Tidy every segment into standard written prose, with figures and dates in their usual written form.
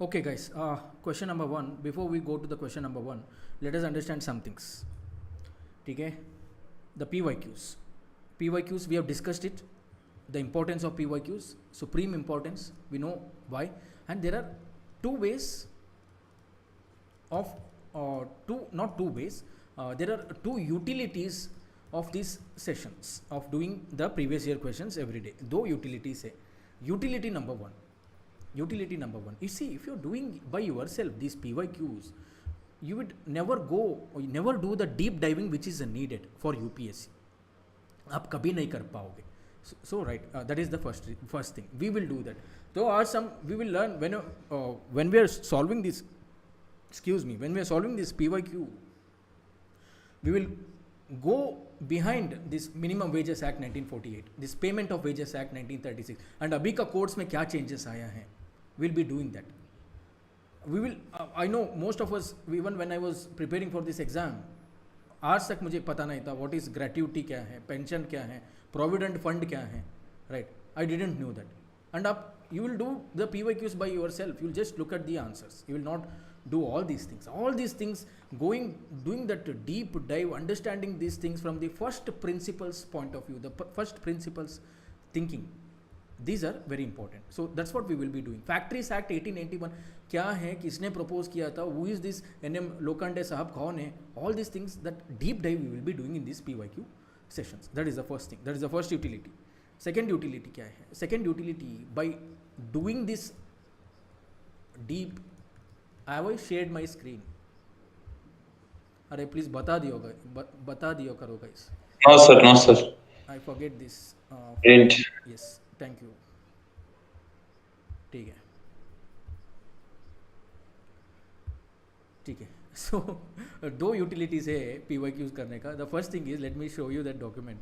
Okay, guys. Question number one. Before we go to the question number one, let us understand some things. Okay, the PYQs. PYQs, we have discussed it. The importance of PYQs, supreme importance. We know why, and there are two ways of not two ways. There are two utilities of these sessions of doing the previous year questions every day. Though utilities say, utility number one. Utility number one. You see, if you're doing by yourself these PYQs, you would never go or you never do the deep diving which is needed for UPSC. आप कभी नहीं कर पाओगे. So right, that is the first thing. We will do that. Though are some we will learn when we are solving this. When we are solving this PYQ, we will go behind this Minimum Wages Act 1948, this Payment of Wages Act 1936, and अभी का courts में क्या changes आया है. We'll be doing that. We will. I know most of us, even when I was preparing for this exam, आज तक मुझे पता नहीं था what is gratuity क्या है, pension क्या है, provident fund क्या है, right? I didn't know that. And you will do the PYQs by yourself. You will just look at the answers. You will not do all these things. All these things, doing that deep dive, understanding these things from the first principles point of view, the first principles thinking. These are very important. So that's what we will be doing. Factories Act 1881 क्या है, किसने propose किया था, who is this NM Lokhande साहब कौन है, all these things, that deep dive we will be doing in these PYQ sessions. That is the first thing. That is the first utility. Second utility क्या है? Second utility, by doing this deep, I have shared my screen. अरे please बता दियो करो guys. No sir. I forget this. Didn't. Yes, thank you. ठीक है. So दो utilities है PYQs करने का. The first thing is, let me show you that document.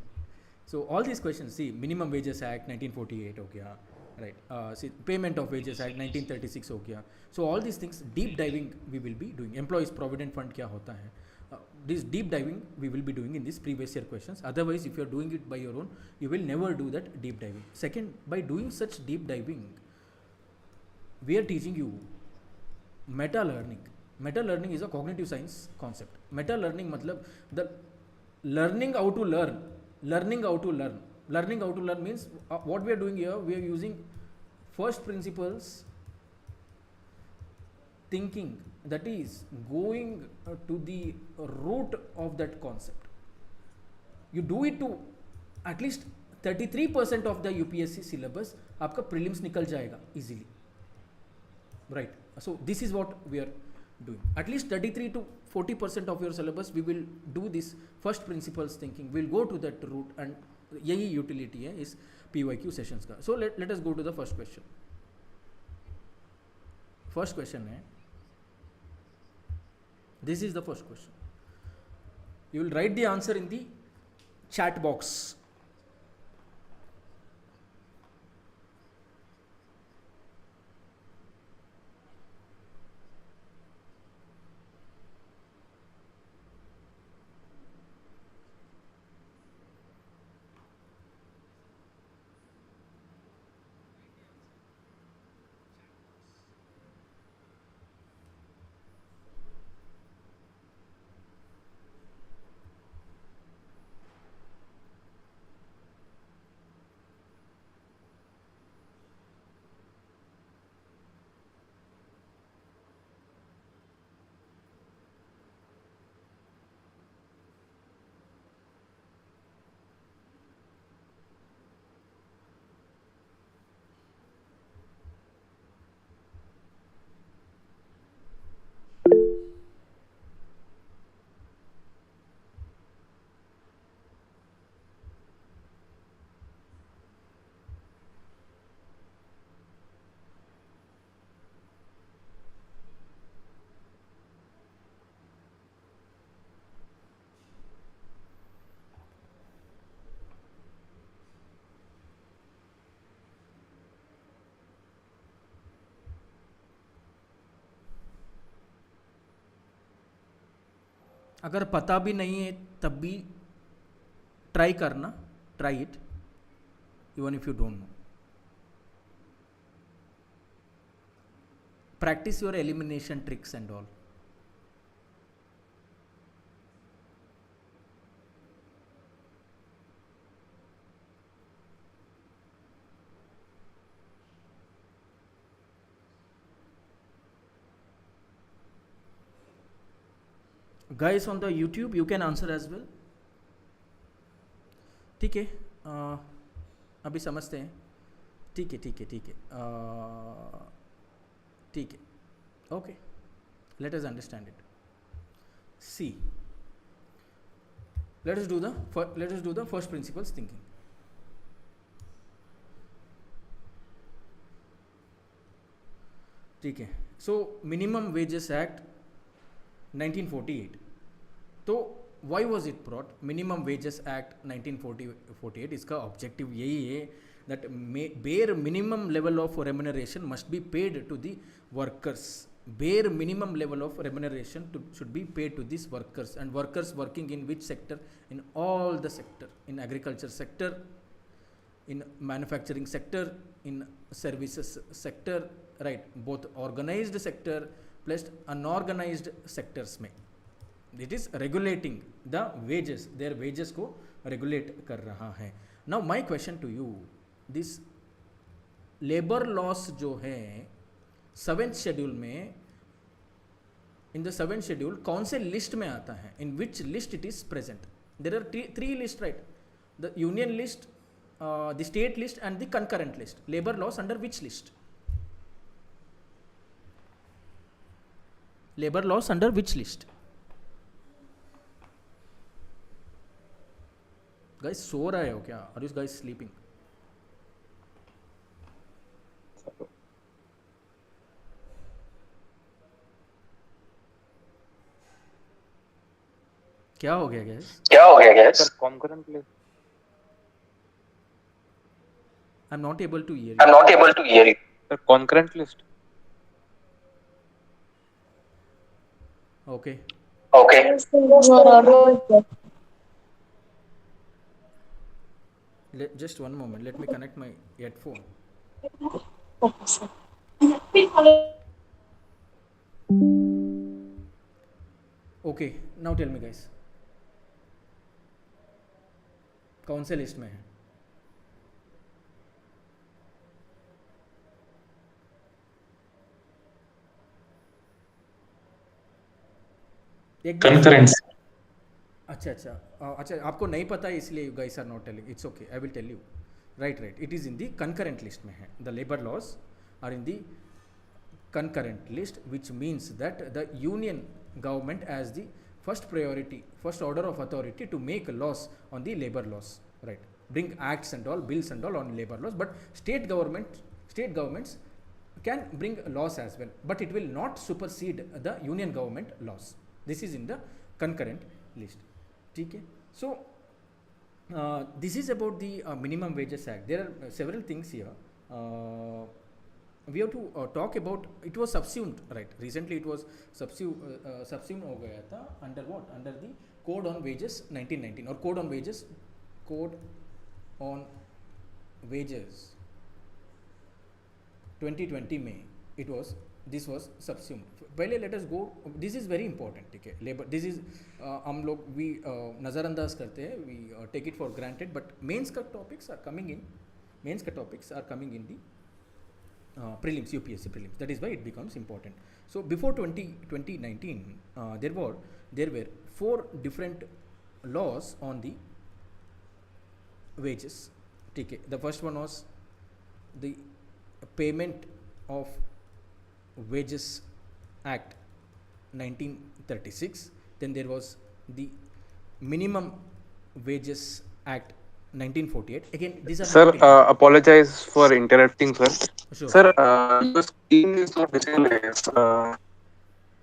So all these questions, see, Minimum Wages Act 1948 हो गया, right? See, Payment of Wages Act 1936 हो गया. So all these things, deep diving we will be doing. Employees Provident Fund क्या होता है? This deep diving we will be doing in these previous year questions. Otherwise, if you are doing it by your own, you will never do that deep diving. Second, by doing such deep diving, we are teaching you meta learning. Meta learning is a cognitive science concept. Meta learning matlab the learning how to learn. Learning how to learn means what we are doing here, we are using first principles thinking, that is going to the root of that concept. You do it to at least 33% of the UPSC syllabus, आपका prelims निकल जाएगा easily, right? So this is what we are doing. At least 33 to 40% of your syllabus we will do this first principles thinking. We'll go to that root, and यही utility है इस PYQ sessions का. So let us go to the first question. First question है, this is the first question. You will write the answer in the chat box. अगर पता भी नहीं है तब भी ट्राई करना, try it even if you don't know. practice your elimination tricks and all. Guys on the YouTube, you can answer as well. ठीक है, अभी समझते हैं. ठीक है ठीक है ठीक है ठीक है. Okay, let us understand it. See, let us do the first principles thinking. ठीक है. So minimum wages act 1948. तो why was it brought? Minimum wages act 1948, इसका objective यही है that bare minimum level of remuneration must be paid to the workers. Bare minimum level of remuneration should be paid to these workers, and workers working in which sector? In all the sector, in agriculture sector, in manufacturing sector, in services sector, right? Both organized sector plus unorganized sectors में it is regulating the wages, their wages को regulate कर रहा है. Now my question to you, this labor laws जो है 7th schedule में, in the 7th schedule कौन से list में आता है? In which list it is present? There are three lists, right? The union list, the state list and the concurrent list. Labor laws under which list? Labor laws under which list? Guys, सो रहे हो क्या? Are you guys sleeping? क्या हो गया guys? Sir, concurrent list. I'm not able to hear you. Sir, concurrent list. Okay. Just one moment. Let me connect my headphone. Okay, sir. Okay. Now tell me guys. कौन से list में है? Concurrent. अच्छा अच्छा अच्छा, आपको नहीं पता है इसलिए you guys are not telling. It's okay, I will tell you. Right, it is in the concurrent list में है. The labor laws are in the concurrent list, which means that the union government has the first priority, first order of authority to make laws on the labor laws, right? Bring acts and all, bills and all on labor laws, but state governments can bring laws as well, but it will not supersede the union government laws. This is in the concurrent list. Okay, so this is about the minimum wages act. There are several things here. We have to talk about, it was subsumed, right? Recently it was subsumed हो गया था under what? Under the Code on Wages 1919 or Code on Wages 2020 में this was subsumed. पहले let us go, this is very important, ठीक है? Labor, this is हम लोग we नज़रअंदाज करते हैं, we take it for granted, but mains का topics are coming in the prelims, UPSC prelims. That is why it becomes important. So before 2019, there were 4 different laws on the wages. Okay. The first one was the Payment of Wages Act 1936. Then there was the Minimum Wages Act 1948. Again, these are Sir, apologize for interrupting, sir. Sure. Sir, your screen is not visible.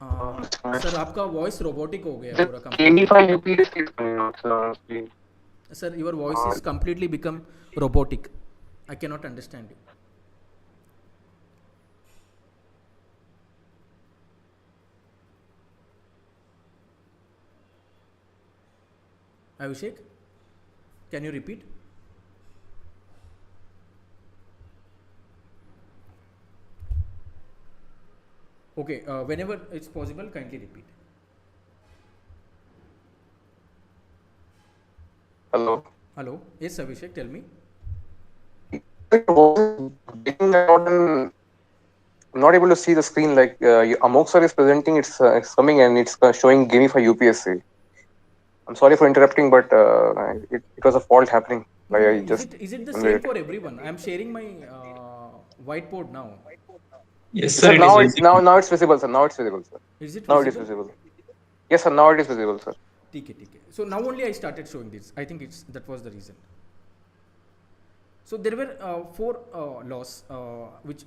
Sir आपका voice robotic हो गया पूरा completely. 25 UPSC is coming out, sir. Please. Sir, your voice is completely become robotic. I cannot understand you. Abhishek, can you repeat? Okay, whenever it's possible, kindly repeat. Hello. Hello, yes, Abhishek, tell me. Breaking out and not able to see the screen. Like Amogh sir is presenting, it's coming and it's showing Guinea for UPSC. I'm sorry for interrupting, but it was a fault happening. No, Like no, I just is it the same wait. for everyone? I'm sharing my whiteboard now. Yes, sir, Sir, it is now it's visible. now it's visible, sir. Now it's visible, sir. Is it Now it is visible? visible. Yes, sir. Now it is visible, sir. ठीक है. So now only I started showing this. I think that was the reason. So there were four laws which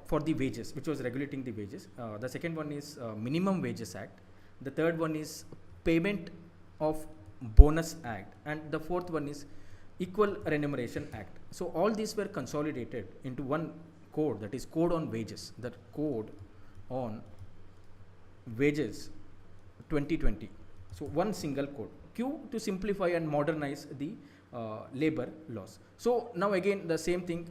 for the wages, which was regulating the wages. The second one is Minimum Wages Act. The third one is Payment of Bonus Act, and the fourth one is Equal Remuneration Act. So all these were consolidated into one code, that is Code on Wages. That Code on Wages 2020. So one single code. Q to simplify and modernize the labor laws. So now again the same thing.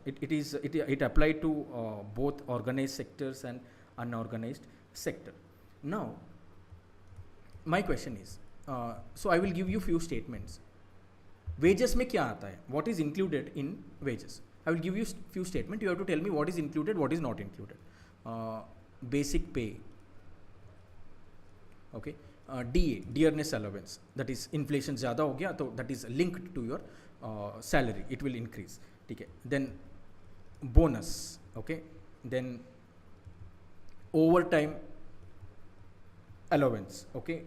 It applied to both organized sectors and unorganized sector. Now my question is, so I will give you few statements. Wages में क्या आता है? What is included in wages? I will give you few statements. You have to tell me what is included, what is not included. Basic pay. Okay. DA, dearness allowance, that is inflation ज़्यादा हो गया तो that is linked to your salary, it will increase. ठीक है. Then bonus, okay. Then overtime allowance, okay,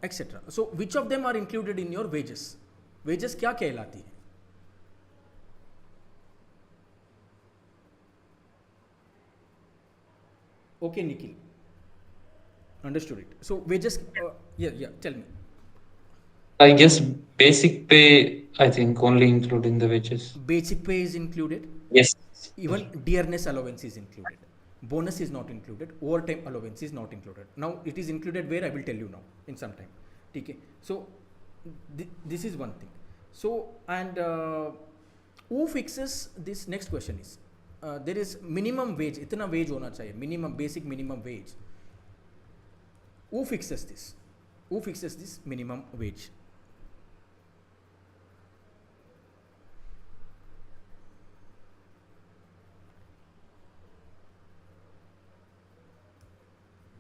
etc. So which of them are included in your wages? Wages क्या कहलाती है? Okay, Nikhil. Understood it. So wages, tell me. I guess basic pay, I think, only include in the wages. Basic pay is included. Yes. Even dearness allowance is included. Bonus is not included. Overtime allowance is not included. Now it is included where I will tell you now in some time. Okay. So this is one thing. So and who fixes this? Next question is there is minimum wage. इतना wage होना चाहिए. Minimum basic minimum wage. Who fixes this? Who fixes this minimum wage?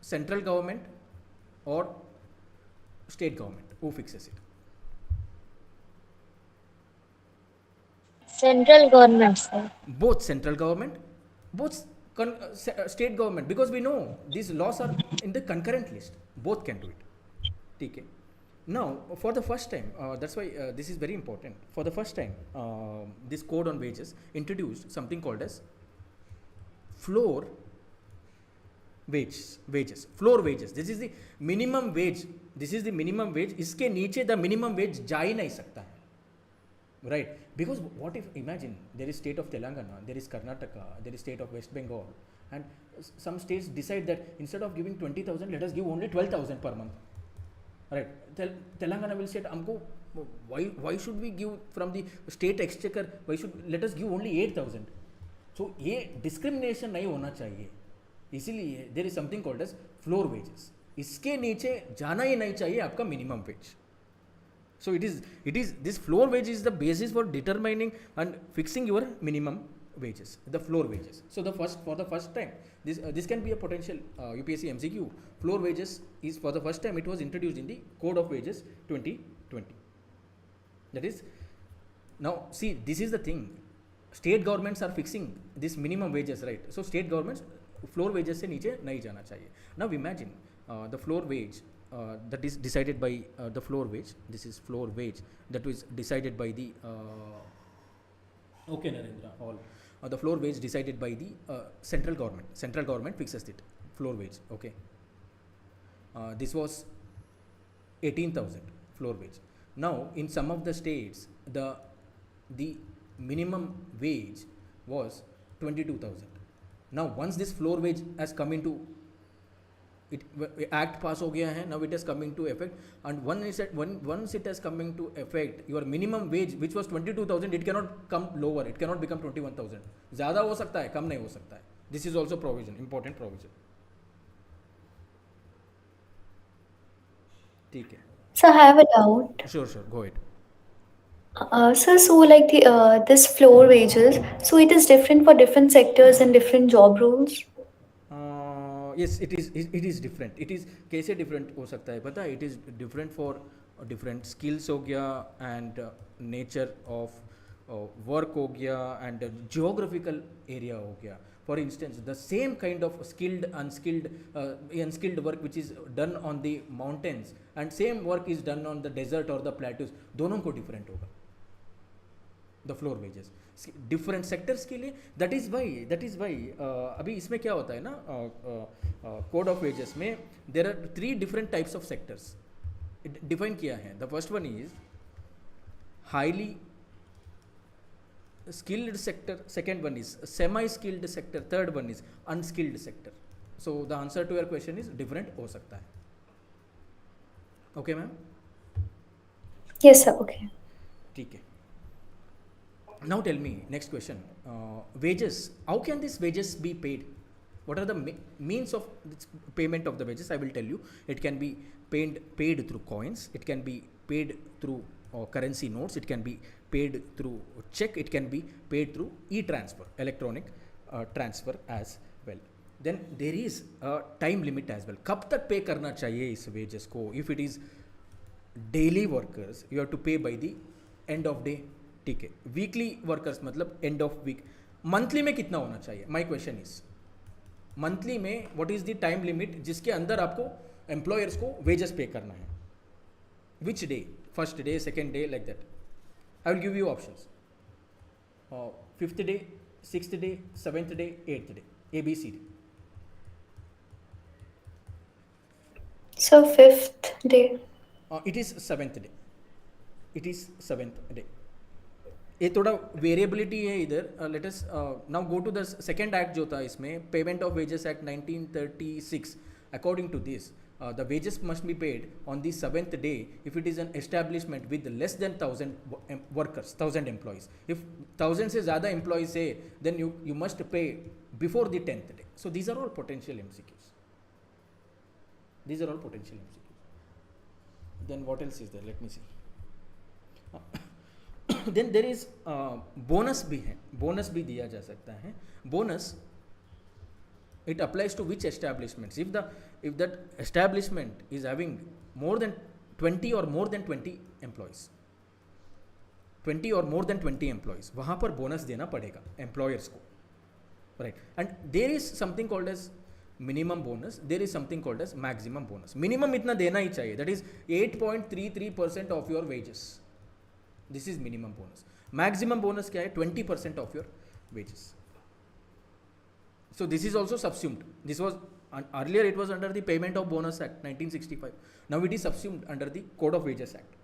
Central government or state government? Who fixes it? Central government, sir. Both central government, both state government, because we know these laws are in the concurrent list. Both can do it. Okay. Now, for the first time, that's why this is very important. For the first time, this code on wages introduced something called as floor wages. Floor wages. This is the minimum wage. This is the minimum wage. इसके नीचे the minimum wage जा ही नहीं सकता है. Right? Because what if, imagine, there is state of Telangana, there is Karnataka, there is state of West Bengal, and some states decide that instead of giving 20,000, let us give only 12,000 per month. Right? Telangana will say, "Amko, why should we give from the state exchequer? Let us give only 8,000?" So ये discrimination नहीं होना चाहिए. इसीलिए there is something called as floor wages. इसके नीचे जाना ही नहीं चाहिए आपका minimum wage. So it is this floor wage is the basis for determining and fixing your minimum wages, the floor wages. So for the first time, this can be a potential UPSC MCQ. Floor wages is for the first time it was introduced in the Code of Wages 2020. That is, now see, this is the thing. State governments are fixing this minimum wages, right? So state governments floor wages से नीचे नहीं जाना चाहिए. Now imagine the floor wage. That is decided by the floor wage. This is floor wage that was decided by the okay, Narendra, all the floor wage decided by the central government. Central government fixes it, floor wage. Okay. This was 18,000 floor wage. Now in some of the states the minimum wage was 22,000. Now once this floor wage has come into act pass हो गया है, now it is coming to effect, and once it has coming to effect, your minimum wage which was 22,000, it cannot come lower, it cannot become 21,000. ज़्यादा हो सकता है, कम नहीं हो सकता है. This is also provision, important provision. ठीक है. So I have a doubt. Sure, go ahead. Sir, so like this floor wages, so it is different for different sectors and different job roles. Yes, it is different. It is कैसे different हो सकता है पता है? It is different for different skills हो गया and nature of work हो गया and geographical area हो गया. For instance, the same kind of skilled, unskilled work which is done on the mountains and same work is done on the desert or the plateaus, दोनों को different होगा. The floor wages different sectors के लिए. that is why अभी इसमें क्या होता है ना, code of wages में there are 3 different types of sectors define किया है. The first one is highly skilled sector, second one is semi skilled sector, third one is unskilled sector. So the answer to your question is different हो सकता है. Okay ma'am? Yes, sir. Okay. ठीक है. Now tell me, next question, wages, how can these wages be paid? What are the means of payment of the wages? I will tell you. It can be paid through coins, it can be paid through currency notes, it can be paid through check, it can be paid through e-transfer, electronic transfer as well. Then there is a time limit as well. कब तक पे करना चाहिए इस wages को? If it is daily workers, you have to pay by the end of day. ठीक है. Weekly workers मतलब एंड ऑफ वीक. मंथली में कितना होना चाहिए? माई क्वेश्चन इज मंथली में what is the time limit जिसके अंदर आपको एम्प्लॉयर्स को वेजेस पे करना है? Which day? First day, second day, like that. I will give you options. 5th day, 6th day, 7th day, 8th day, ABCD. So 5th day. It is 7th day. It is 7th day. ये थोड़ा variability है इधर. Let us now go to the second act जो था इसमें, payment of wages act 1936. According to this the wages must be paid on the 7th day if it is an establishment with less than 1000 workers, 1000 employees. इफ 1000 से ज़्यादा employees है then you must pay before the 10th day. So these are all potential MCQs. These are all potential MCQs. Then what else is there? Let me see. Then there is bonus भी है. Bonus भी दिया जा सकता है. Bonus it applies to which establishments? If that establishment is having more than 20 or more than 20 employees, 20 or more than 20 employees, वहाँ पर bonus देना पड़ेगा एम्प्लॉयर्स को, right? And there is something called as minimum bonus, there is something called as maximum bonus. minimum इतना देना ही चाहिए, that is 8.33% of your wages. This is minimum bonus. Maximum bonus क्या है? 20% of your wages. So this is also subsumed. This was earlier it was under the Payment of Bonus Act 1965. Now it is subsumed under the Code of Wages Act.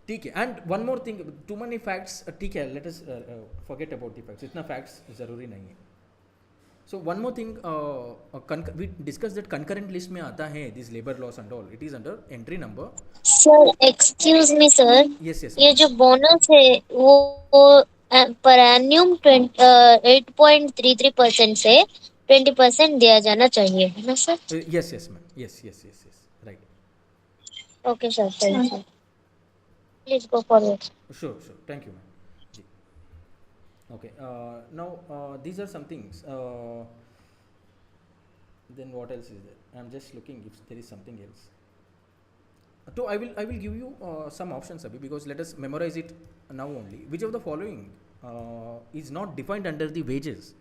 ठीक है. And one more thing, too many facts. ठीक है, let us forget about the facts. इतना facts ज़रूरी नहीं है. So one more thing, we discussed that concurrent list में आता है this labor laws and all. It is under entry number. Sir excuse me sir, Yes, yes. ये जो bonus है वो पर एन्यूम 8.33% से 20% दिया जाना चाहिए, है ना sir? Yes, yes, ma'am. Yes. Right. Okay sir, thank you. Please go forward. Sure. Thank you, ma'am. Okay. Now these are some things. Then what else is there? I'm just looking if there is something else. So I will give you some options abhi, because let us memorize it now only. Which of the following is not defined under the wages,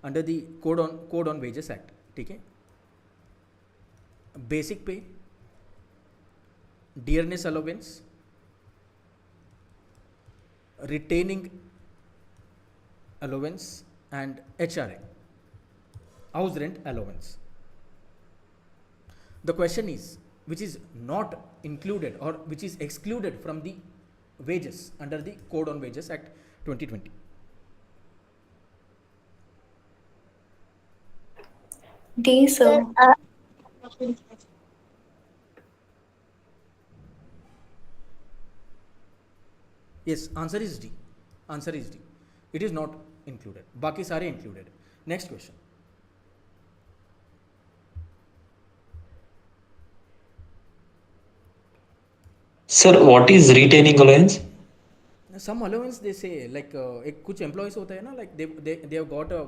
under the Code on Wages Act? ठीक है. Basic pay, dearness allowance, retaining allowance, and HRA, house rent allowance. The question is, which is not included or which is excluded from the wages under the Code on Wages Act 2020? D, sir. Yes, answer is D. It is not included. बाकी सारे included. Next question. Sir, what is retaining allowance? Some allowance they say, like एक कुछ employees होता है ना, like they have got a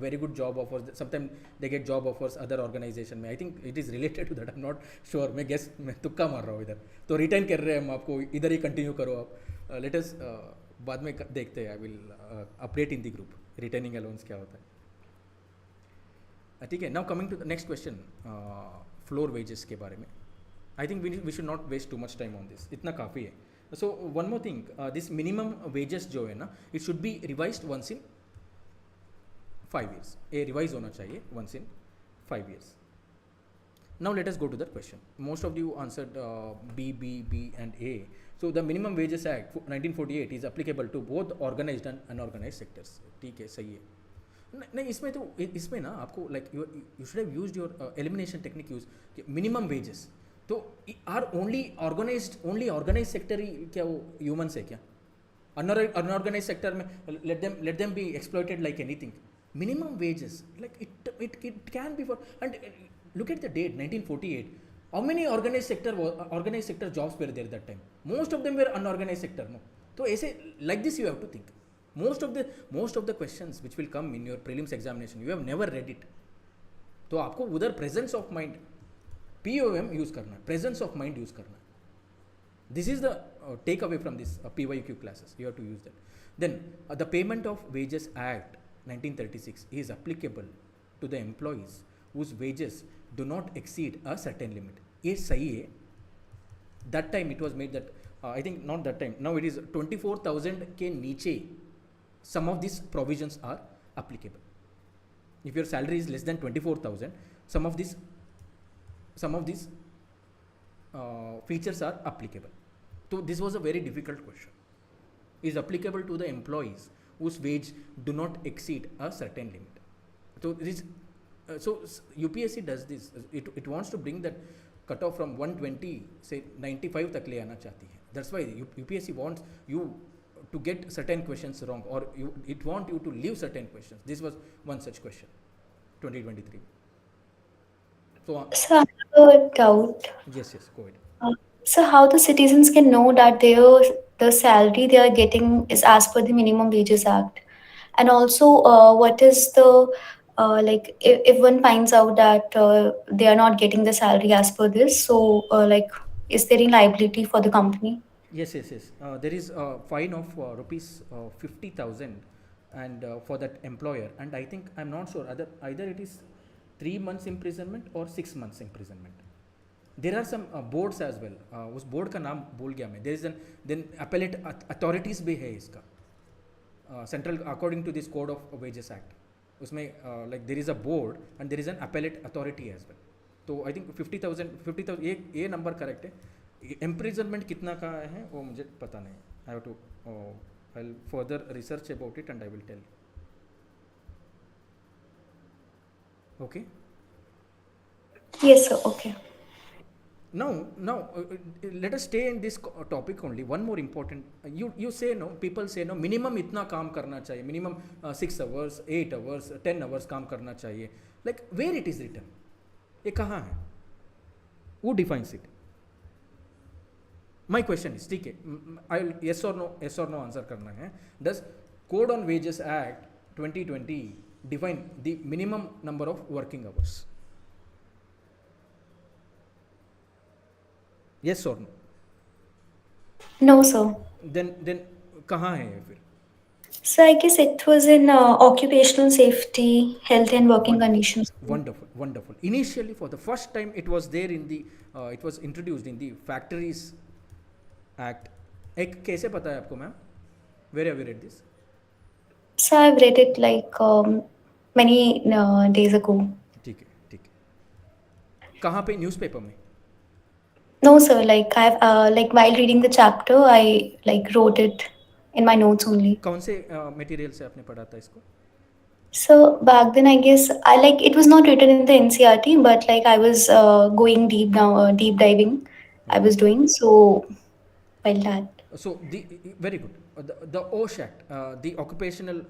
very good job offers. Sometimes they get job offers other organization में. I think it is related to that. I'm not sure. मैं guess मैं तुक्का मार रहा हूँ इधर. तो retain कर रहे हैं हम आपको, इधर ही continue करो आप. Let us बाद में देखते हैं. I will update in the group. Retaining allowance क्या होता है. ठीक है. Now coming to the next question, floor wages के बारे में. I think we should not waste too much time on this. इतना काफ़ी है. So one more thing, this minimum wages जो है ना, it should be revised once in 5 years. ये revise होना चाहिए once in 5 years. Now let us go to that question. Most of you answered B, and A. So the Minimum Wages Act 1948 is applicable to both organized and unorganized sectors. ठीक है, सही है. नहीं इसमें तो इसमें ना आपको like you should have used your elimination technique use minimum wages. तो आर ओनली ऑर्गेनाइज सेक्टर ही क्या वो ह्यूमन्स है क्या? अनऑर्गेनाइज सेक्टर में let them be exploited like anything. Minimum wages like it can be for. And look at the date 1948. How many organise sector jobs were there that time? Most of them were unorganise sector. No, तो ऐसे like this you have to think. Most of the questions which will come in your prelims examination you have never read it. तो आपको उधर presence of mind POM use करना है, presence of mind use करना है. This is the take away from this PYQ classes. You have to use that. Then the Payment of Wages Act 1936 is applicable to the employees whose wages do not exceed a certain limit. ये सही है. That time it was made that I think not that time. Now it is 24,000 के नीचे some of these provisions are applicable. If your salary is less than 24,000, some of these features are applicable. So this was a very difficult question. Is applicable to the employees whose wage do not exceed a certain limit. So this, UPSC does this. It wants to bring that cutoff from 120 say 95 तक ले आना चाहती है. That's why UPSC wants you to get certain questions wrong, or it want you to leave certain questions. This was one such question, 2023. So So I have a doubt. yes, go ahead. So how the citizens can know that the salary they are getting is as per the Minimum Wages Act, and also what is the like if one finds out that they are not getting the salary as per this, so like is there any liability for the company? Yes. There is a fine of rupees 50,000 and for that employer, and I think I'm not sure either it is 3 months imprisonment or 6 months imprisonment. There are some boards as well. उस board का नाम भूल गया मैं. There is then appellate authorities भी है इसका. Central according to this Code of Wages Act. उसमें like there is a board and there is an appellate authority as well. तो I think 50,000 ये नंबर करेक्ट है. Imprisonment कितना का है वो मुझे पता नहीं. I have to I'll further research about it and I will tell. Okay. Yes, sir. Okay. Now let us stay in this topic only. One more important, you say no, people say no, minimum इतना काम करना चाहिए, minimum 6 hours, 8 hours, 10 hours काम करना चाहिए. Like where it is written? ये कहाँ है? Who defines it? My question is, ठीक है, I'll yes or no answer करना है. Does Code on Wages Act 2020 define the minimum number of working hours? Yes or no? No, sir. Then कहाँ है ये फिर? So I guess it was in occupational safety, health and working conditions. Wonderful. Initially, for the first time, it was there in the it was introduced in the Factories Act. एक कैसे पता है आपको ma'am? Where have you read this? So I've read it like many days ago. ठीक है. कहाँ पे? Newspaper में? No, sir. Like I've like while reading the chapter, I like wrote it in my notes only. कौन से material से आपने पढ़ा था इसको? So back then, I guess I like it was not written in the NCERT, but like I was going deep diving. I was doing so. Well, that. So very good. the OSHAT, the Occupational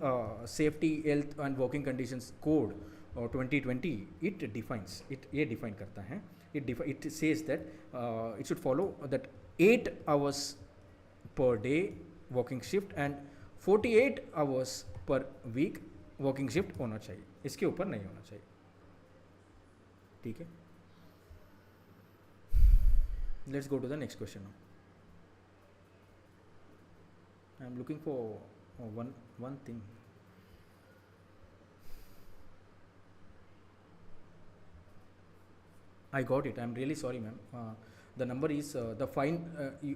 Safety, Health and Working Conditions Code 2020, it defines, ये define करता है, it says that it should follow that 8 hours per day working shift and 48 hours per week working shift होना चाहिए, इसके ऊपर नहीं होना चाहिए, ठीक है. Let's go to the next question now. I'm looking for one thing. I got it. I'm really sorry, ma'am. The number is the fine.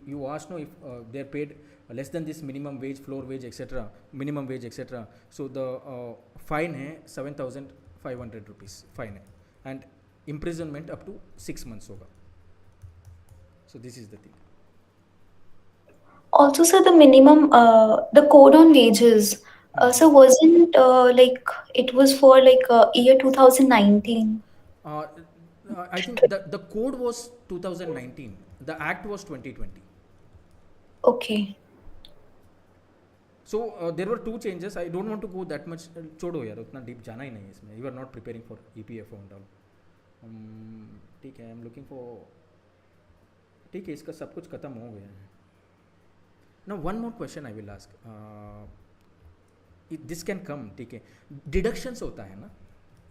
You asked no if they're paid less than this minimum wage, floor wage, etc. Minimum wage, etc. So the fine है 7,500 rupees fine है, and imprisonment up to 6 months होगा. So this is the thing. Also, sir, the minimum, the code on wages, so wasn't like it was for like year 2019. I think the code was 2019. The act was 2020. Okay. So there were 2 changes. I don't want to go that much. छोड़ो यार, उतना deep जाना ही नहीं है इसमें. You are not preparing for EPFO and all. ठीक है. I'm looking for. ठीक है, इसका सब कुछ खत्म हो गया है. Now one more question I will ask. This can come, ठीक है. Deductions होता है ना.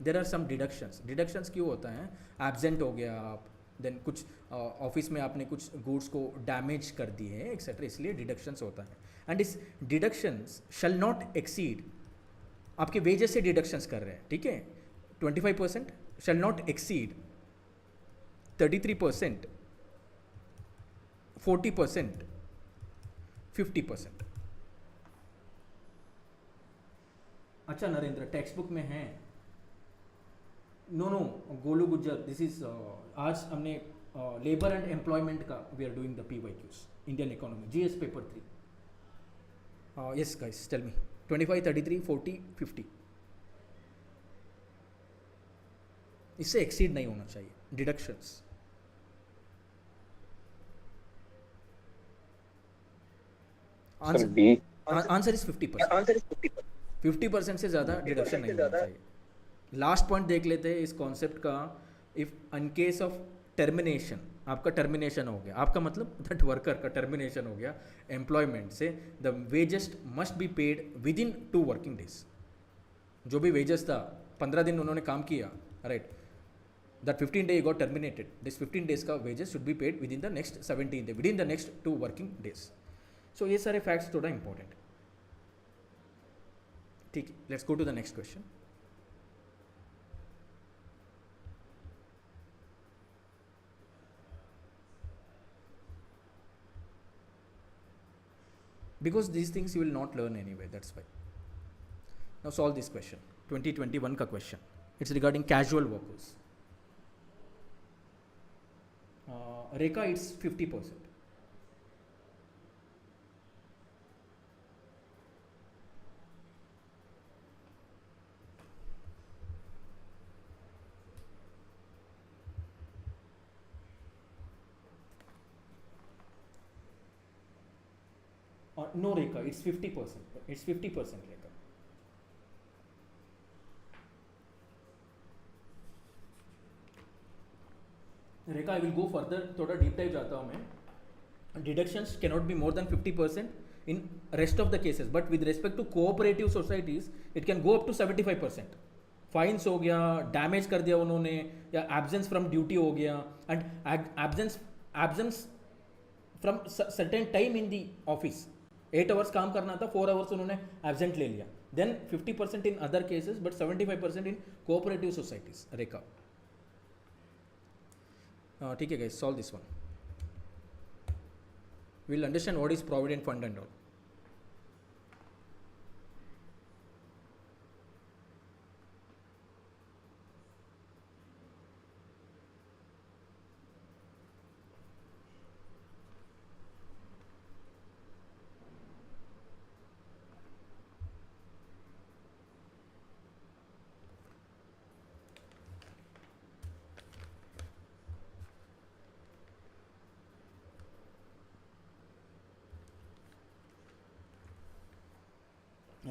There are some deductions. Deductions क्यों होता है? Absent हो गया आप, then कुछ ऑफिस में आपने कुछ गुड्स को डैमेज कर दिए हैं एक्सेट्रा, इसलिए डिडक्शंस होता है. एंड इस डिडक्शंस शैल नॉट एक्सीड, आपके वेजेस से डिडक्शंस कर रहे हैं, ठीक है. 25% शैल नॉट एक्सीड 33%, 40%, 50%. अच्छा नरेंद्र, टेक्स्ट बुक में है. No Golu Gujjar, this is आज हमने लेबर एंड एम्प्लॉयमेंट का we are doing the PYQs, Indian economy, GS paper 3. Yes guys, tell me. 25, 33, 40, 50. इससे एक्सीड नहीं होना चाहिए डिडक्शंस. Answer is 50%. 50% से ज़्यादा डिडक्शन नहीं होना चाहिए. लास्ट पॉइंट देख लेते हैं इस कॉन्सेप्ट का. If in case of termination, आपका टर्मिनेशन हो गया, आपका मतलब दैट वर्कर का टर्मिनेशन हो गया एम्प्लॉयमेंट से, the wages must be paid within 2 working days. जो भी वेजेस था, 15 दिन उन्होंने काम किया, right, that 15 day got terminated, this 15 days का wages should be paid within the next 17 day, within the next 2 working days. So ये सारे फैक्ट्स थोड़ा इंपॉर्टेंट. ठीक, let's go to the next question. Because these things you will not learn anyway, that's why. Now solve this question, 2021 ka question. It's regarding casual workers. Rekha, it's 50%. No Rekha, it's 50%. It's 50% Rekha. Rekha, I will go further. थोड़ा deep dive जाता हूँ मैं. Deductions cannot be more than 50% in rest of the cases, but with respect to cooperative societies, it can go up to 75%. Fines हो गया, damage कर दिया उन्होंने, या absence from duty हो गया, and absence from certain time in the office. 8 hours काम करना था, 4 hours उन्होंने एब्सेंट ले लिया. Then 50% in other cases, but 75% in cooperative societies. Rekha, ठीक है guys, solve this one. We will understand what is provident fund and all.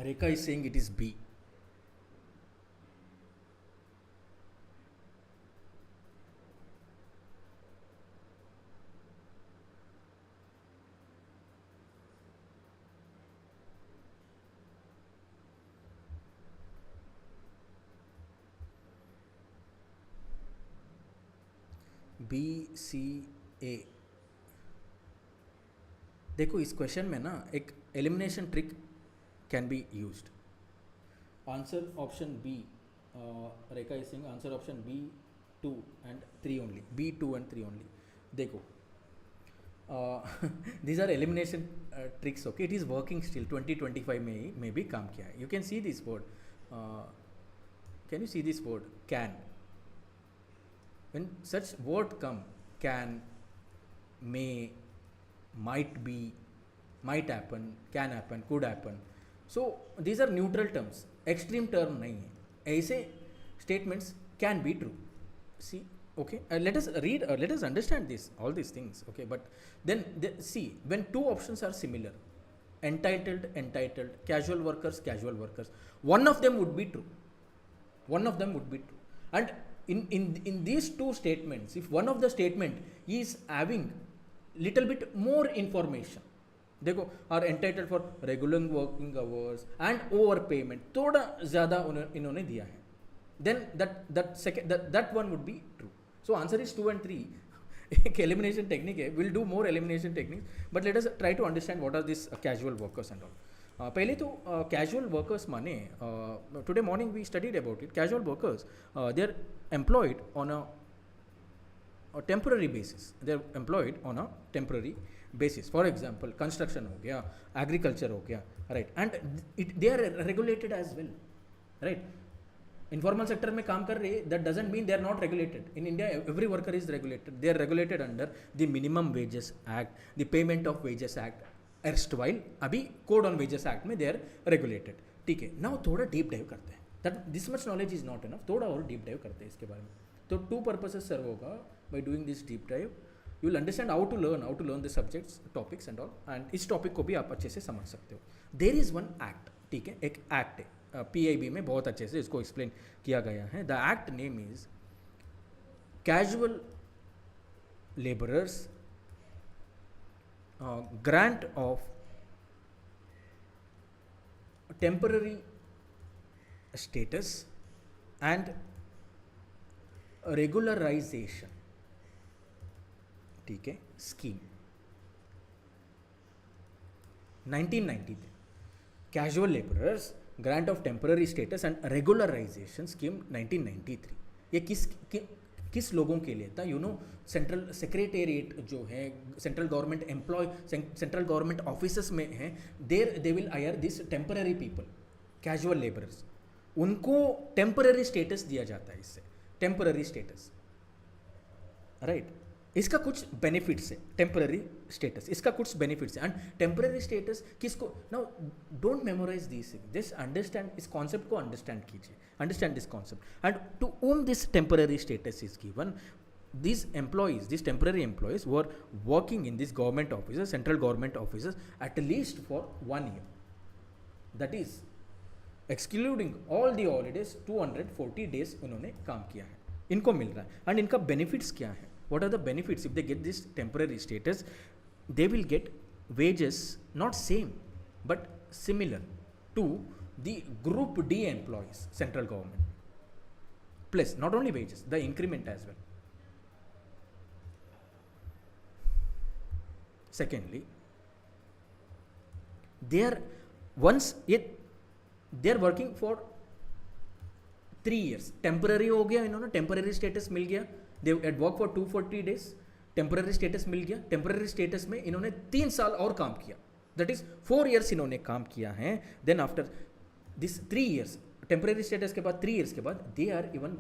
Rekha is saying it is B. B, C, A. देखो इस question में ना एक elimination trick can be used. Answer option B, Rekha is saying answer option B 2 and 3 only. B 2 and 3 only. देखो these are elimination tricks. Okay, it is working still. 2025 में भी काम किया है. You can see this word. Can you see this word? Can. When such word come, can, may, might be, might happen, can happen, could happen. So these are neutral terms. Extreme term नहीं है. ऐसे statements can be true. See, okay. Let us read. Let us understand this. All these things. Okay, but then see, when two options are similar, entitled, casual workers, one of them would be true. One of them would be true. And in these two statements, if one of the statement is having little bit more information, देखो are entitled for regular working hours and overpayment, थोड़ा ज़्यादा इन्होंने दिया है, then that one would be true. So answer is 2 and 3. एक elimination technique है, we'll do more elimination techniques, but let us try to understand what are these casual workers and all. पहले तो casual workers माने today morning we studied about it. Casual workers they are employed on a temporary basis. They are employed on a temporary basis. For example, construction हो गया, agriculture हो गया, right? And they are regulated as well, right? Informal sector में काम कर रहे, that doesn't mean they are not regulated. In India, every worker is regulated. They are regulated under the Minimum Wages Act, the Payment of Wages Act. Erstwhile अभी code on wages act में they are regulated. ठीक है, now थोड़ा deep dive करते हैं. That this much knowledge is not enough, थोड़ा और deep dive करते हैं इसके बारे में. तो 2 पर्पसेस सर्व होगा by doing this deep dive. You will understand how to learn the subjects, topics and all, and इस टॉपिक को भी आप अच्छे से समझ सकते हो. देयर इज वन एक्ट, ठीक है, एक एक्ट है PIB में, बहुत अच्छे से इसको एक्सप्लेन किया गया है. The act name is casual labourers grant of temporary status and regularization, ठीक है, स्कीम 1990 में. Casual labourers grant of temporary status and regularisation scheme 1993. ये किस लोगों के लिए था? यू नो, सेंट्रल सेक्रेटेरिएट जो है, central government employ, central government officers में हैं, they will hire this temporary people, casual labourers. उनको टेम्पररी स्टेटस दिया जाता है, इससे टेम्पररी स्टेटस, राइट. इसका कुछ बेनिफिट्स है, टेम्पररी स्टेटस, इसका कुछ बेनिफिट्स है. एंड टेम्पररी स्टेटस किसको? Now don't memorise this, just understand, इस कॉन्सेप्ट को अंडरस्टैंड कीजिए, understand this concept. And to whom this temporary status is given, these employees, these temporary employees were working in this government offices, central government offices at least for 1 year. That is excluding all the holidays, 240 days उन्होंने काम किया है, इनको मिल रहा है. And इनका benefits क्या है? What are the benefits if they get this temporary status? They will get wages not same but similar to the Group D employees, central government. Plus not only wages, the increment as well. Secondly, they are working for 3 years. Temporary हो गया, इन्होंने temporary status मिल गया. They had worked for 240 days, temporary status मिल गया. Temporary status में इन्होंने 3 साल और काम किया, दैट इज 4 years इन्होंने काम किया है. Then after this 3 years, temporary status के बाद 3 years के बाद they are even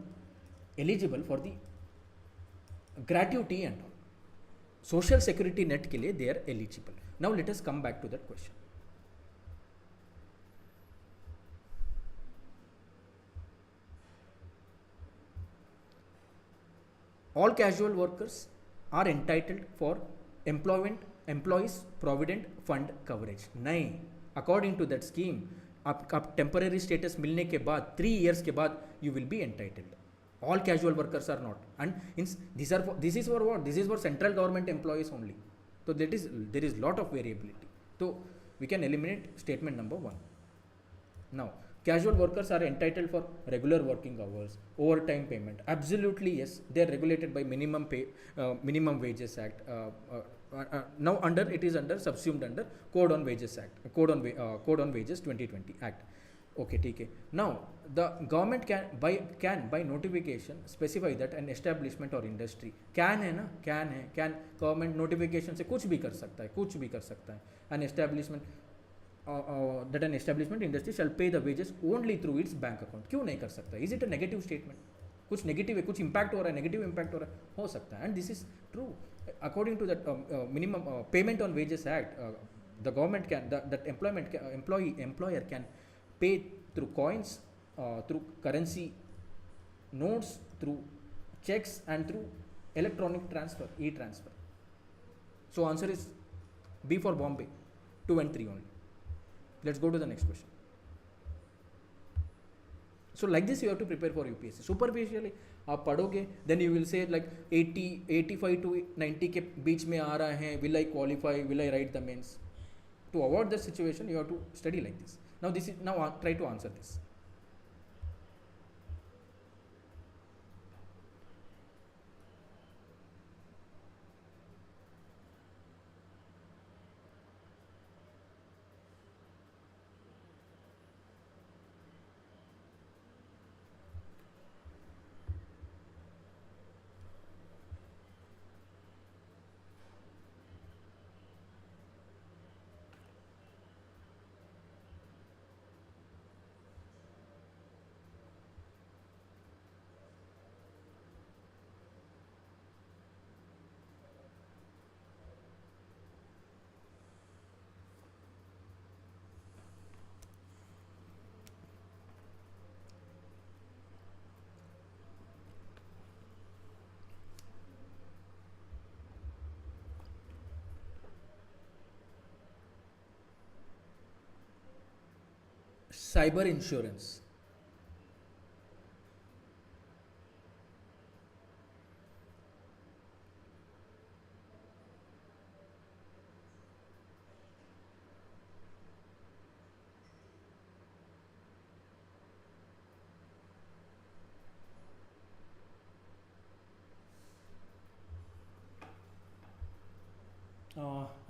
eligible for the gratuity and all, social security net के लिए they are eligible. Now let us come back to that question. All casual workers are entitled for employees provident fund coverage. नहीं, according to that scheme, आप temporary status मिलने के बाद 3 years के बाद you will be entitled. All casual workers are not, and this is for what? This is for central government employees only. So there is lot of variability. So we can eliminate statement number 1. Now casual workers are entitled for regular working hours, overtime payment. Absolutely yes, they are regulated by minimum wages act. Now it is subsumed under Code on Wages Act, Code on Wages 2020 Act. Okay, ठीक है. Now the government can by notification specify that an establishment or industry can है ना, can government notification से कुछ भी कर सकता है. An establishment that an establishment industry shall pay the wages only through its bank account. क्यों नहीं कर सकता? Is it a negative statement? कुछ नेगेटिव है, कुछ इम्पैक्ट हो रहा है, नेगेटिव इम्पैक्ट हो रहा है, हो सकता है. And this is true according to that minimum payment on wages act. The government can that employer can pay through coins, through currency notes, through checks and through electronic transfer, e-transfer. So answer is B for Bombay, 2 and 3 only. Let's go to the next question. So like this you have to prepare for UPSC. Superficially आप पढ़ोगे, then you will say like 85 to 90 के बीच में आ रहा है, will I qualify, will I write the mains? To avoid the situation you have to study like this. Now try to answer this. Cyber insurance.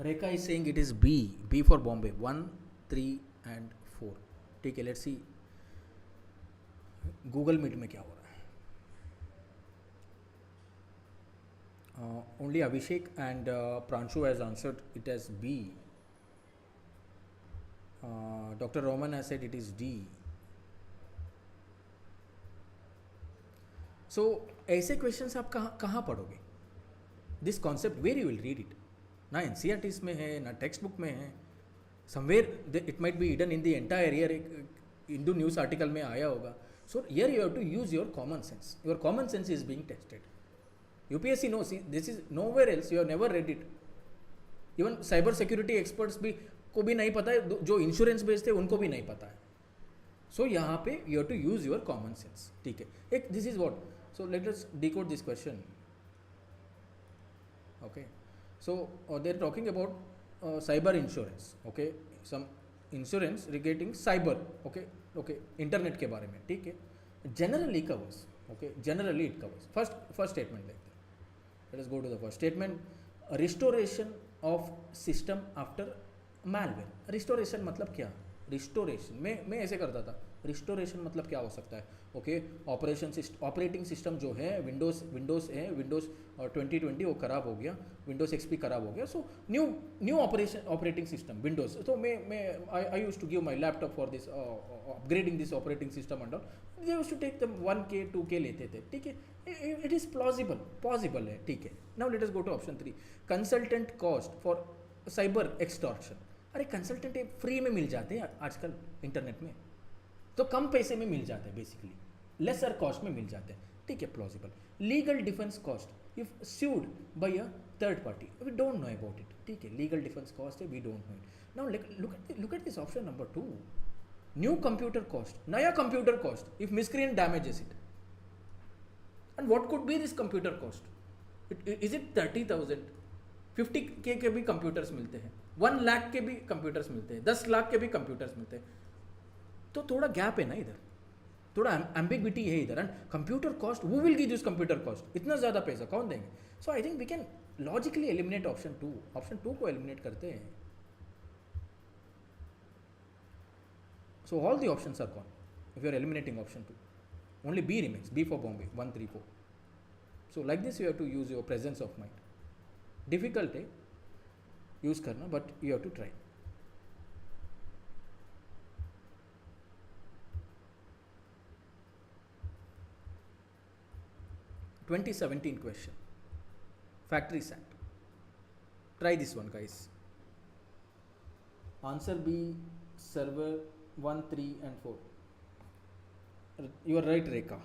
Rekha is saying it is B for Bombay, 1, 3 and 4. ठीक है, let's C Google meet में क्या हो रहा है. Only Abhishek and Pranshu has answered it as B. Doctor Roman has said it is D. So ऐसे questions आप कहाँ पढ़ोगे? This concept where you will read it? ना एनसीईआरटीज में है, ना टेक्स्ट बुक में है. Somewhere it might be hidden in the entire year. एक हिंदू न्यूज़ आर्टिकल में आया होगा. So here you have to use your common sense. Your common sense is being tested. UPSC no, see this is nowhere else. You have never read it. Even cyber security experts भी को भी नहीं पता है, जो insurance बेचते हैं उनको भी नहीं पता है. सो यहाँ पे you have to use your common sense. ठीक है, एक this is what. So let us decode this question. Okay, so they are talking about cyber insurance. Okay, some insurance regarding cyber. Okay, internet के बारे में. ठीक है, generally covers. Okay, generally it covers. First statement like that. Let us go to the first statement. Restoration of system after malware. Restoration मतलब क्या? Restoration मैं ऐसे करता था. रिस्टोरेशन मतलब क्या हो सकता है? ओके, ऑपरेटिंग सिस्टम जो है विंडोज़ है, विंडोज़ 2020 वो ख़राब हो गया, विंडोज़ एक्सपी ख़राब हो गया. So new operating system Windows. तो मैं I used to give my laptop for this upgrading this operating system and all. They used to take them 1K 2K लेते थे. ठीक है, इट इज़ पॉसिबल है. ठीक है, now let us go to option 3. Consultant cost for cyber extortion. अरे consultant free में मिल जाते हैं आजकल इंटरनेट में, तो कम पैसे में मिल जाते हैं, बेसिकली लेसर कॉस्ट में मिल जाते हैं. ठीक है, plausible. Legal defence cost if sued by a third party. We don't know about it. ठीक है, लीगल डिफेंस कॉस्ट है, we don't know it. Now look at this option number 2. New computer cost, naya computer cost if miscreant damages it. And what could be this computer cost? Is it 30,000? 50K के भी computers मिलते हैं, 1 लाख के भी computers मिलते हैं, 10 लाख के भी computers मिलते हैं. तो थोड़ा gap है ना इधर, थोड़ा ambiguity है इधर. And computer cost, who will give this computer cost? इतना ज़्यादा पैसा कौन देंगे? So I think we can logically eliminate option 2. Option 2 को eliminate करते हैं. So all the options are gone. If you are eliminating option 2, only B remains. B for Bombay, 1, 3, 4. So like this you have to use your presence of mind. Difficult है use करना, but you have to try. (2017) question, Factories Act. Try this one, guys. Answer B, server 1, 3 and 4. You are right, Rekha.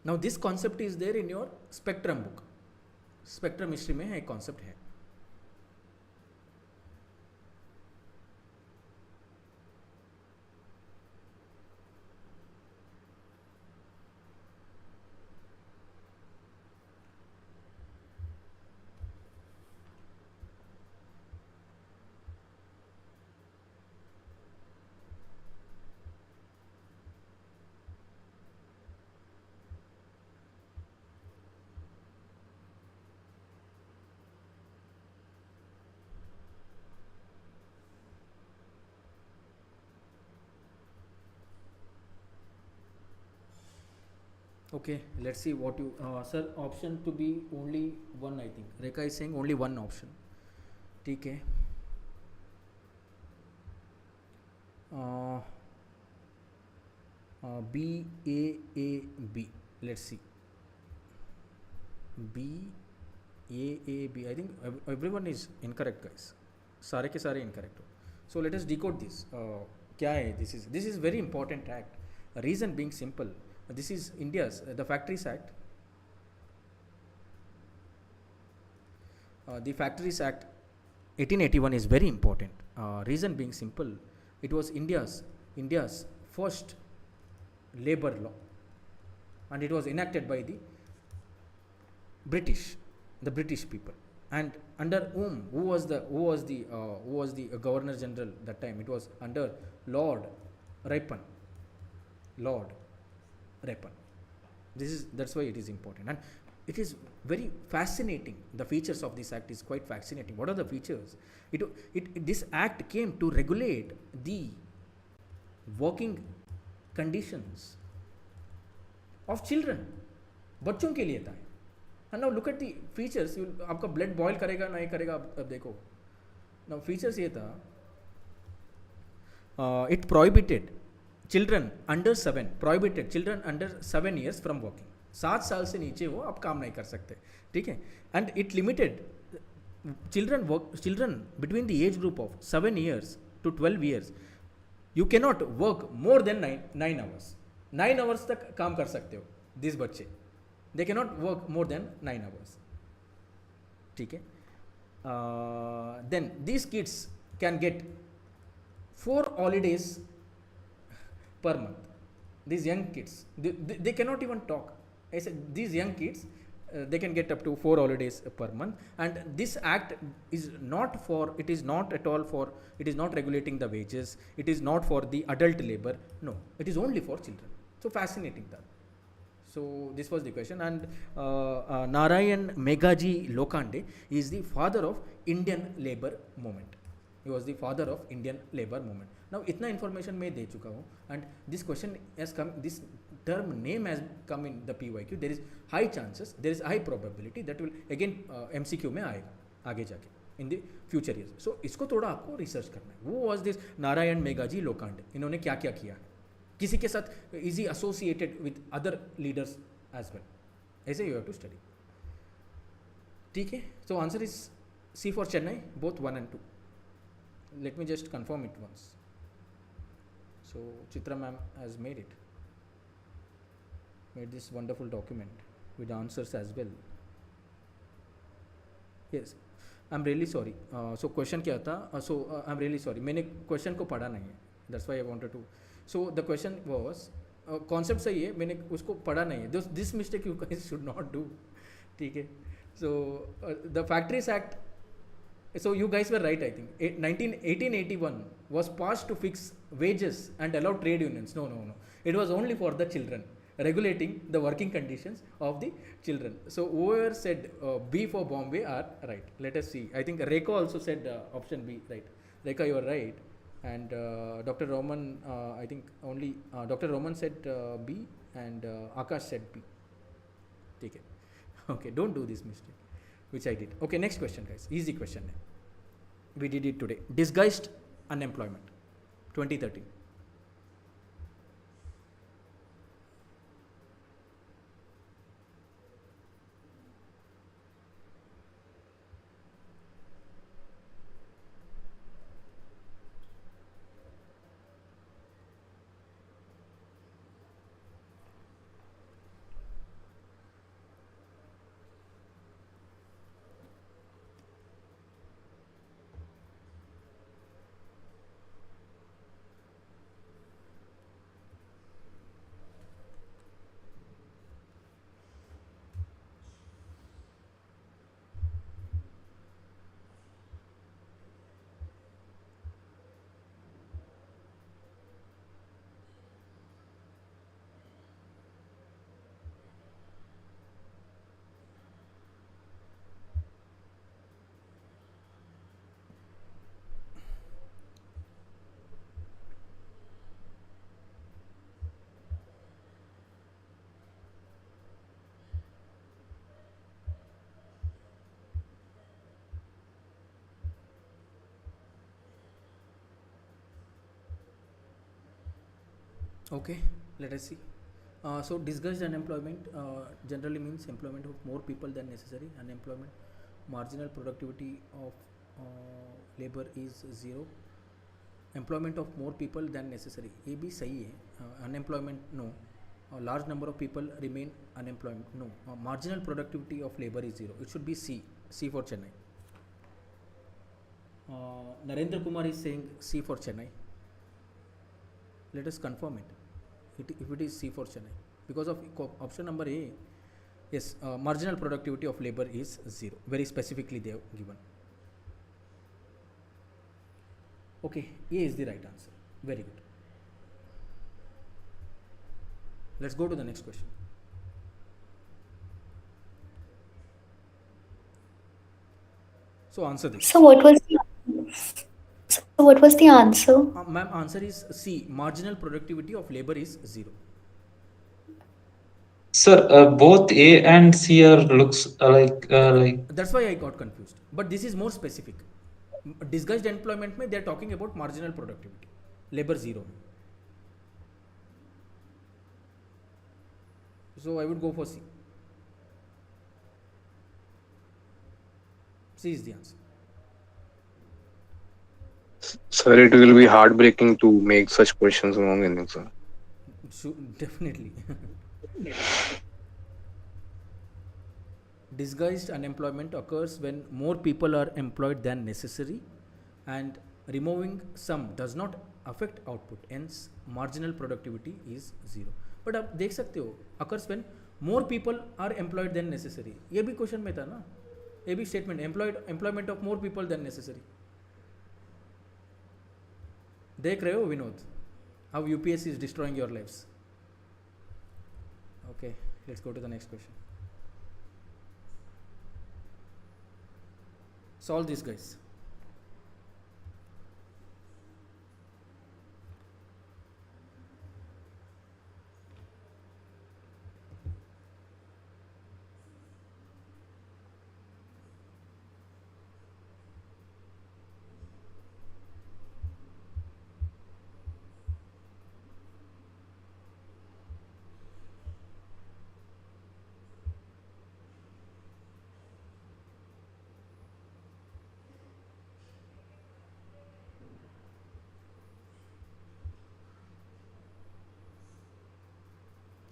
Now this concept is there in your spectrum book. Spectrum history में है एक concept है. Okay, let's see what you sir, option to be only one. I think Rekha is saying only one option. ठीक है. B, A, B. Let's see. B, A, B. I think everyone is incorrect, guys. सारे के सारे incorrect. So let us decode this. क्या है? This is very important act. Reason being simple. This is India's the Factories Act. The Factories Act 1881 is very important. Reason being simple, it was India's first labor law, and it was enacted by the British people. And under whom? Who was the Governor General that time? It was under Lord Ripon. That's why it is important, and it is very fascinating. The features of this act is quite fascinating. What are the features? This act came to regulate the working conditions of children. बच्चों के लिए था. And now look at the features. आपका blood boil करेगा नहीं करेगा अब देखो. Now features ये था. It prohibited children under 7 years from working. 7 साल से नीचे वो आप काम नहीं कर सकते. ठीक है. And it limited children between the age group of 7 years to 12 years. You cannot work more than 9 hours. 9 hours तक काम कर सकते हो. These बच्चे, they cannot work more than 9 hours. ठीक है. Then these kids can get 4 holidays per month. These young kids, they cannot even talk. I said these young kids, they can get up to 4 holidays per month. And this act is not regulating the wages. It is not for the adult labor. No, it is only for children. So fascinating that. So this was the question. And Narayan Meghaji Lokande is the father of Indian labor movement. He was the father of Indian labor movement. Now इतना information मैं दे चुका हूँ, and this question has come, this term name has come in the PYQ. There is high chances, there is high probability that will again MCQ में आएगा आगे जाके in the future years. So इसको थोड़ा आपको research करना है. Who was this Narayan Meghaji Lokande? इन्होंने क्या किया है? किसी के साथ is he associated with other leaders as well? ऐसे you have to study. ठीक है, so answer is C for Chennai, both 1 and 2. Let me just confirm it once. So Chitra ma'am has made this wonderful document with answers as well. Yes, I'm really sorry. So question क्या था? I'm really sorry. मैंने question को पढ़ा नहीं है. That's why I wanted to. So the question was, concept सही है, मैंने उसको पढ़ा नहीं है. This mistake you guys should not do. ठीक है. So the Factories Act. So you guys were right, I think. 1881 was passed to fix wages and allow trade unions. No. It was only for the children, regulating the working conditions of the children. So whoever said B for Bombay are right. Let us see. I think Rekha also said option B, right? Rekha, you are right. And Dr. Roman, I think only Dr. Roman said B, and Akash said B. Take it. Okay, don't do this mistake, which I did. Okay, next question, guys. Easy question. We did it today. Disguised unemployment, 2013. Okay, let us see. So disguised unemployment generally means employment of more people than necessary. Unemployment, marginal productivity of labor is 0. Employment of more people than necessary. ये भी सही है. Unemployment, no. A large number of people remain unemployed, no. Marginal productivity of labor is 0. It should be C. C for Chennai. Narendra Kumar is saying C for Chennai. Let us confirm it. If it is C for Chennai, because of option number A, yes, marginal productivity of labor is 0. Very specifically they have given. Okay, A is the right answer. Very good. Let's go to the next question. So answer this. So what was the answer? Ma'am, answer is C. Marginal productivity of labor is 0. Sir, both A and C are looks like. That's why I got confused. But this is more specific. Disguised employment mein they are talking about marginal productivity. Labor 0. So I would go for C. C is the answer. Sir, it will be heartbreaking to make such questions wrong in exam. Definitely. Disguised unemployment occurs when more people are employed than necessary, and removing some does not affect output. Hence, marginal productivity is 0. But आप देख सकते हो, occurs when more people are employed than necessary. ये भी question में था ना, ये भी statement, employment of more people than necessary. देख रहे हो Vinod, how UPSC is destroying your lives. Okay, let's go to the next question. Solve this, guys.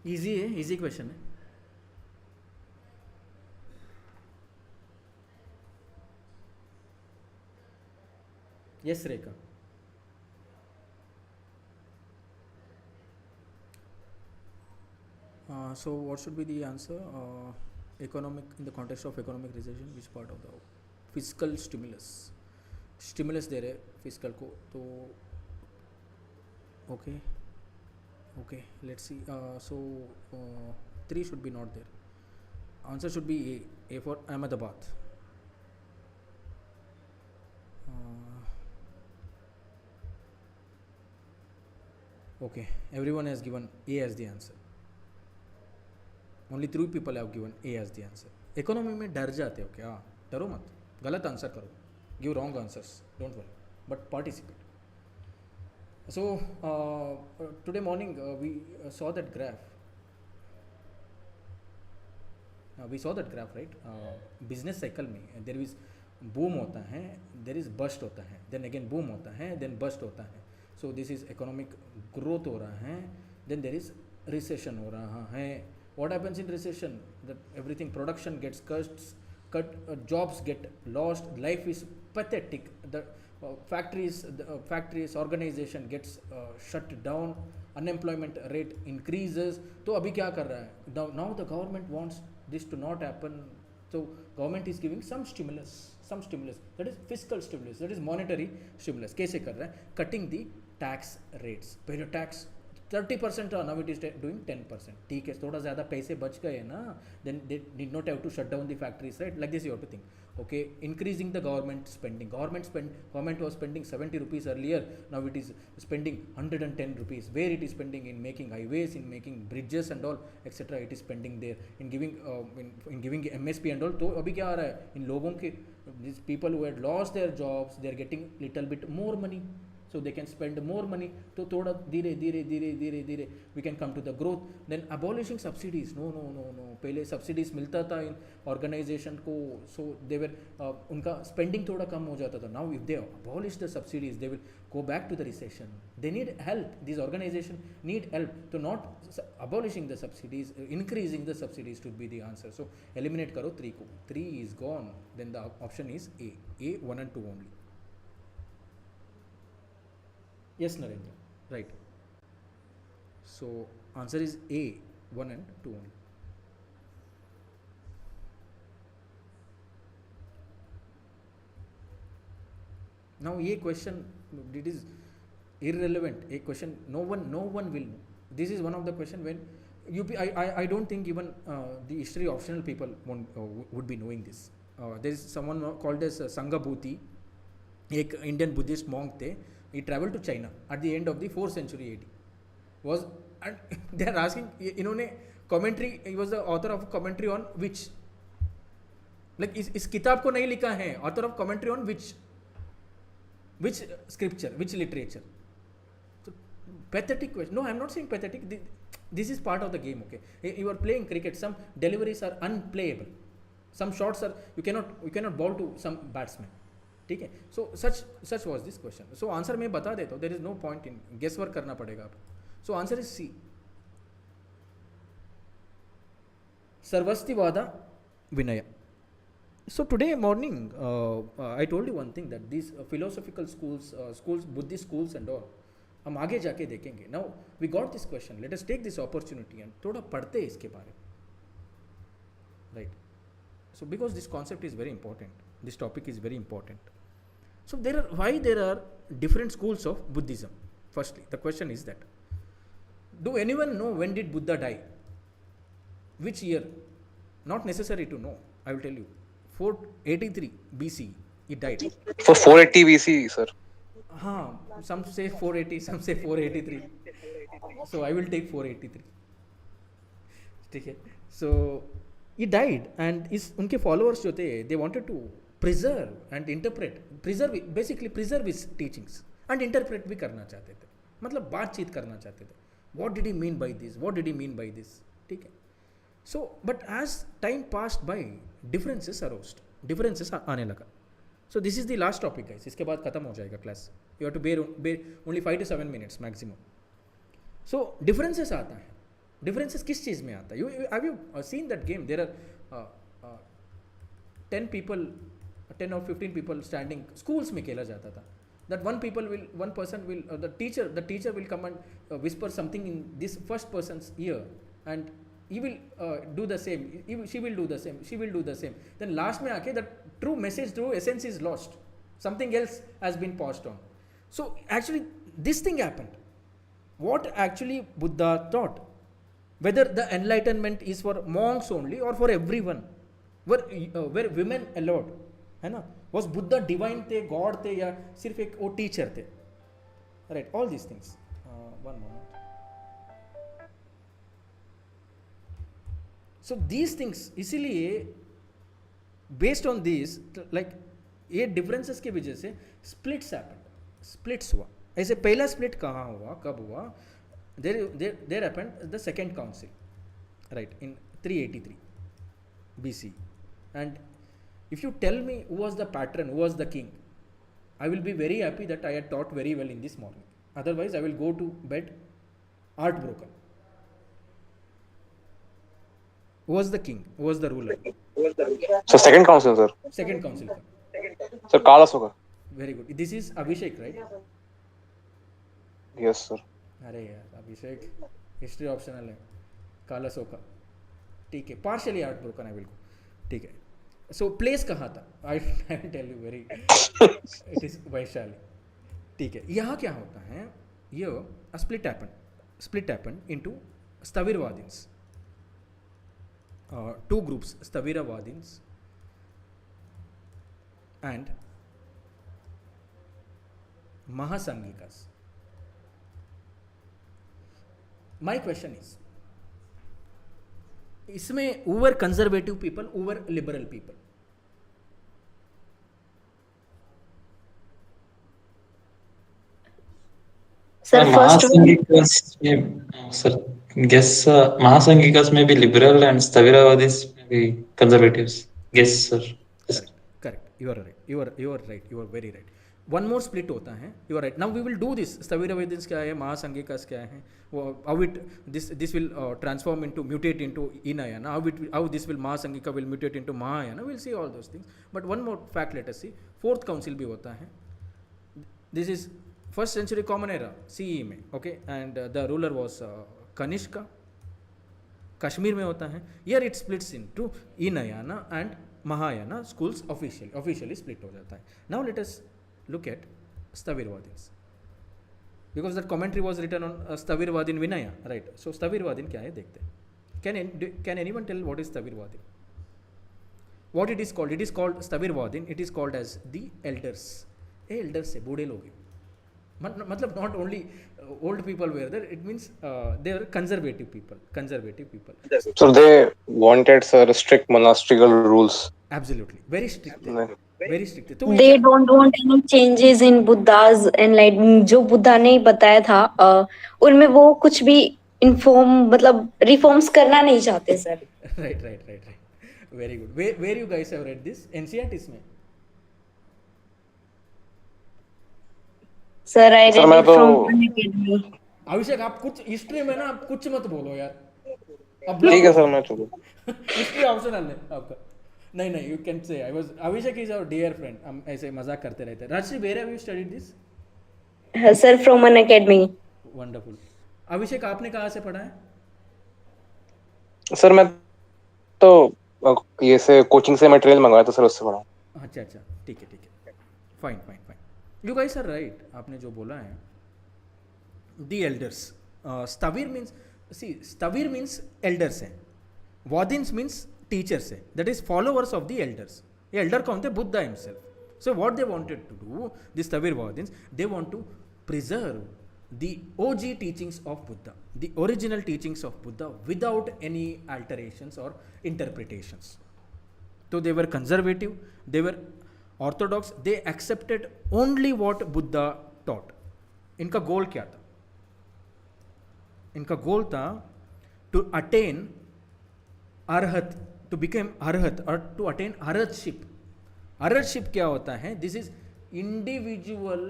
Easy है, इजी क्वेश्चन है. Yes, Rekha. So what should be the answer? Economic, in the context of economic recession, which part of the fiscal stimulus? Stimulus दे रहे fiscal को, तो okay, let's see. So 3 should be not there. Answer should be A for Ahmedabad. Okay, everyone has given A as the answer. Only 3 people have given A as the answer. Economy में डर जाते हो क्या? डरो मत, गलत answer करो. Give wrong answers, don't worry, but participate. So today morning we saw that graph. We saw that graph, right? Business cycle में there is boom होता है, there is burst होता है, then again boom होता है, then burst होता है. So this is economic growth हो रहा है, then there is recession हो रहा है. What happens in recession? That everything, production gets cut, jobs get lost, life is pathetic. The factories, organization gets shut down, unemployment rate increases. तो अभी क्या कर रहा है? Now the government wants this to not happen. So government is giving some stimulus. That is fiscal stimulus. That is monetary stimulus. कैसे कर रहा है? Cutting the tax rates. पहले tax 30% now it is doing 10%. ठीक है, थोड़ा ज़्यादा पैसे बच गए ना, then they did not have to shut down the factories, right? Like this you have to think. Okay, increasing the government spending. Government was spending 70 rupees earlier. Now it is spending 110 rupees. Where it is spending? In making highways, in making bridges and all, etc. It is spending there. In giving MSP and all. तो अभी क्या आ रहा है? इन लोगों के, these people who had lost their jobs, they are getting little bit more money. So they can spend more money. तो थोड़ा धीरे we can come to the growth. Then abolishing subsidies. No. पहले subsidies मिलता था इन organization को, so they were उनका spending थोड़ा कम हो जाता था. Now if they abolish the subsidies, they will go back to the recession. They need help. These organizations need help. So not abolishing the subsidies, increasing the subsidies should be the answer. So eliminate करो 3 को. 3 is gone. Then the option is A 1 and 2 only. Yes, Narendra, right. So answer is A 1 and 2 only. Now ये question, it is irrelevant. A question no one will know. This is one of the question when I don't think even the history optional people would be knowing this. There is someone called as Sanghabhuti, एक Indian Buddhist monk थे. He traveled to China at the end of the 4th century AD. And they are asking, इन्होंने commentary, he was the author of a commentary on which, like इस किताब को नहीं लिखा है, author of commentary on which scripture, which literature. So pathetic question. No, I am not saying pathetic. This is part of the game. Okay, you are playing cricket. Some deliveries are unplayable. Some shots are you cannot ball to some batsman. ठीक है, so such was this question. So answer मैं बता देता हूँ, there is no point in guess work करना पड़ेगा आप. So answer is C. सर्वस्तिवादा Vinay. So today morning I told you one thing that these philosophical schools, Buddhist schools and all, हम आगे जाके देखेंगे. Now we got this question. Let us take this opportunity and थोड़ा पढ़ते हैं इसके बारे में. Right. So because this concept is very important, this topic is very important. So why there are different schools of Buddhism? Firstly, the question is that, do anyone know when did Buddha die? Which year? Not necessary to know. I will tell you. 483 BC he died. For 480 BC, sir. Some say 480, some say 483. So I will take 483. Okay. So he died, and उनके followers जो थे, they wanted to preserve and basically preserve his teachings and interpret भी करना चाहते थे. मतलब बातचीत करना चाहते थे. What did he mean by this? What did he mean by this? ठीक है. So but as time passed by, differences arose. Differences आने लगा. So this is the last topic, guys. इसके बाद खत्म हो जाएगा class. You have to bear only 5 to 7 minutes maximum. So differences आता है. डिफरेंसेस किस चीज़ में आता है? Have you seen that game? There are 10 people, 10 or 15 people standing. Schools में खेला जाता था. That one person will, the teacher will come and whisper something in this first person's ear, and he will do the same. She will do the same. She will do the same. Then last में आके that true message, true essence is lost. Something else has been passed on. So actually this thing happened. What actually Buddha taught? Whether the enlightenment is for monks only or for everyone, were women allowed, है ना? Was Buddha divine थे, God थे, या सिर्फ एक वो teacher थे? Right, all these things. One moment. So these things, इसीलिए based on these, like ये differences की वजह से splits happened. Splits हुआ. ऐसे पहला split कहाँ हुआ, कब हुआ? There happened the second council, right, in 383 BC. And if you tell me who was the patron, who was the king, I will be very happy that I had taught very well in this morning. Otherwise, I will go to bed heartbroken. Who was the king? Who was the ruler? So second council, sir. Second council. Sir, Kalasoka. Very good. This is Abhishek, right? Yes, sir. अरे यार अभिषेक history optional है. कालासोका ठीक है. Partially heart broken I will go. ठीक है. So place कहाँ था? I tell you very, it is Vaishali. ठीक है. यहाँ क्या होता है? ये split happen into Sthaviravadins. Two groups, Sthaviravadins and Mahasanghikas. My question is, इसमें who were conservative people, who were liberal people? Sir, first one, Mahasanghikas में, sir, guess Mahasanghikas may be liberal and Sthaviravadis may be conservatives. Guess, sir. Correct. You are right. You are right. You are very right. One more split होता है. You are right. Now we will do this. स्थविरवादिन्स क्या है? महासंघिकास क्या है? How it this will transform into, mutate into Hinayana. How this will Mahasangika will mutate into Mahayana. We'll see all those things. But one more fact let us see. Fourth council भी होता है. This is first century common era CE में. Okay, and the ruler was Kanishka. Kashmir में होता है. Here it splits into Hinayana and Mahayana schools officially split हो जाता है. Now let us look at Sthavirvadins, because that commentary was written on Sthavirvadin Vinaya, right? So Sthavirvadin क्या है देखते हैं. Can anyone tell what is Sthavirvadin? What it is called? It is called Sthavirvadin. It is called as the elders. Elders है, बूढ़े लोग हैं. मतलब not only old people were there. It means they are conservative people. So they wanted, sir, strict monastical rules. Absolutely, very strict. Very strict. तो They don't want any changes in Buddha's enlightenment. जो बुद्धा ने बताया था उनमें वो कुछ भी मतलब रिफॉर्म्स करना नहीं चाहते sir. Right. Very good. Where you guys have read this? NCERT में? Sir, I read it from an academy. अभिषेक आप कुछ हिस्ट्री में ना आप कुछ मत बोलो यार. ठीक है सर, मैं चलो. हिस्ट्री ऑप्शनल है आपका. नहीं you can say I was. Abhishek is our dear friend. हम ऐसे मजाक करते रहते हैं. Rajshri, where have you studied this? Sir, from an academy. Wonderful. Abhishek आपने कहाँ से पढ़ा है? सर मैं तो ये से कोचिंग से मटेरियल मंगवाया था सर, उससे पढ़ा. अच्छा ठीक है. Fine. You guys are right. आपने जो बोला है the elders. Sthavir means elders है. वादिन्स मीन्स टीचर्स है. That is followers of the elders. ये एल्डर कौन थे? Buddha himself. So what they wanted to do, the Sthaviravadins, they want to preserve the OG teachings of Buddha, the original teachings of Buddha, without any alterations or interpretations. So they were conservative, they were orthodox, they accepted only what Buddha taught. इनका गोल क्या था? इनका गोल था to attain arhat, to become arhat or to attain arhatship. Arhatship क्या होता है? This is individual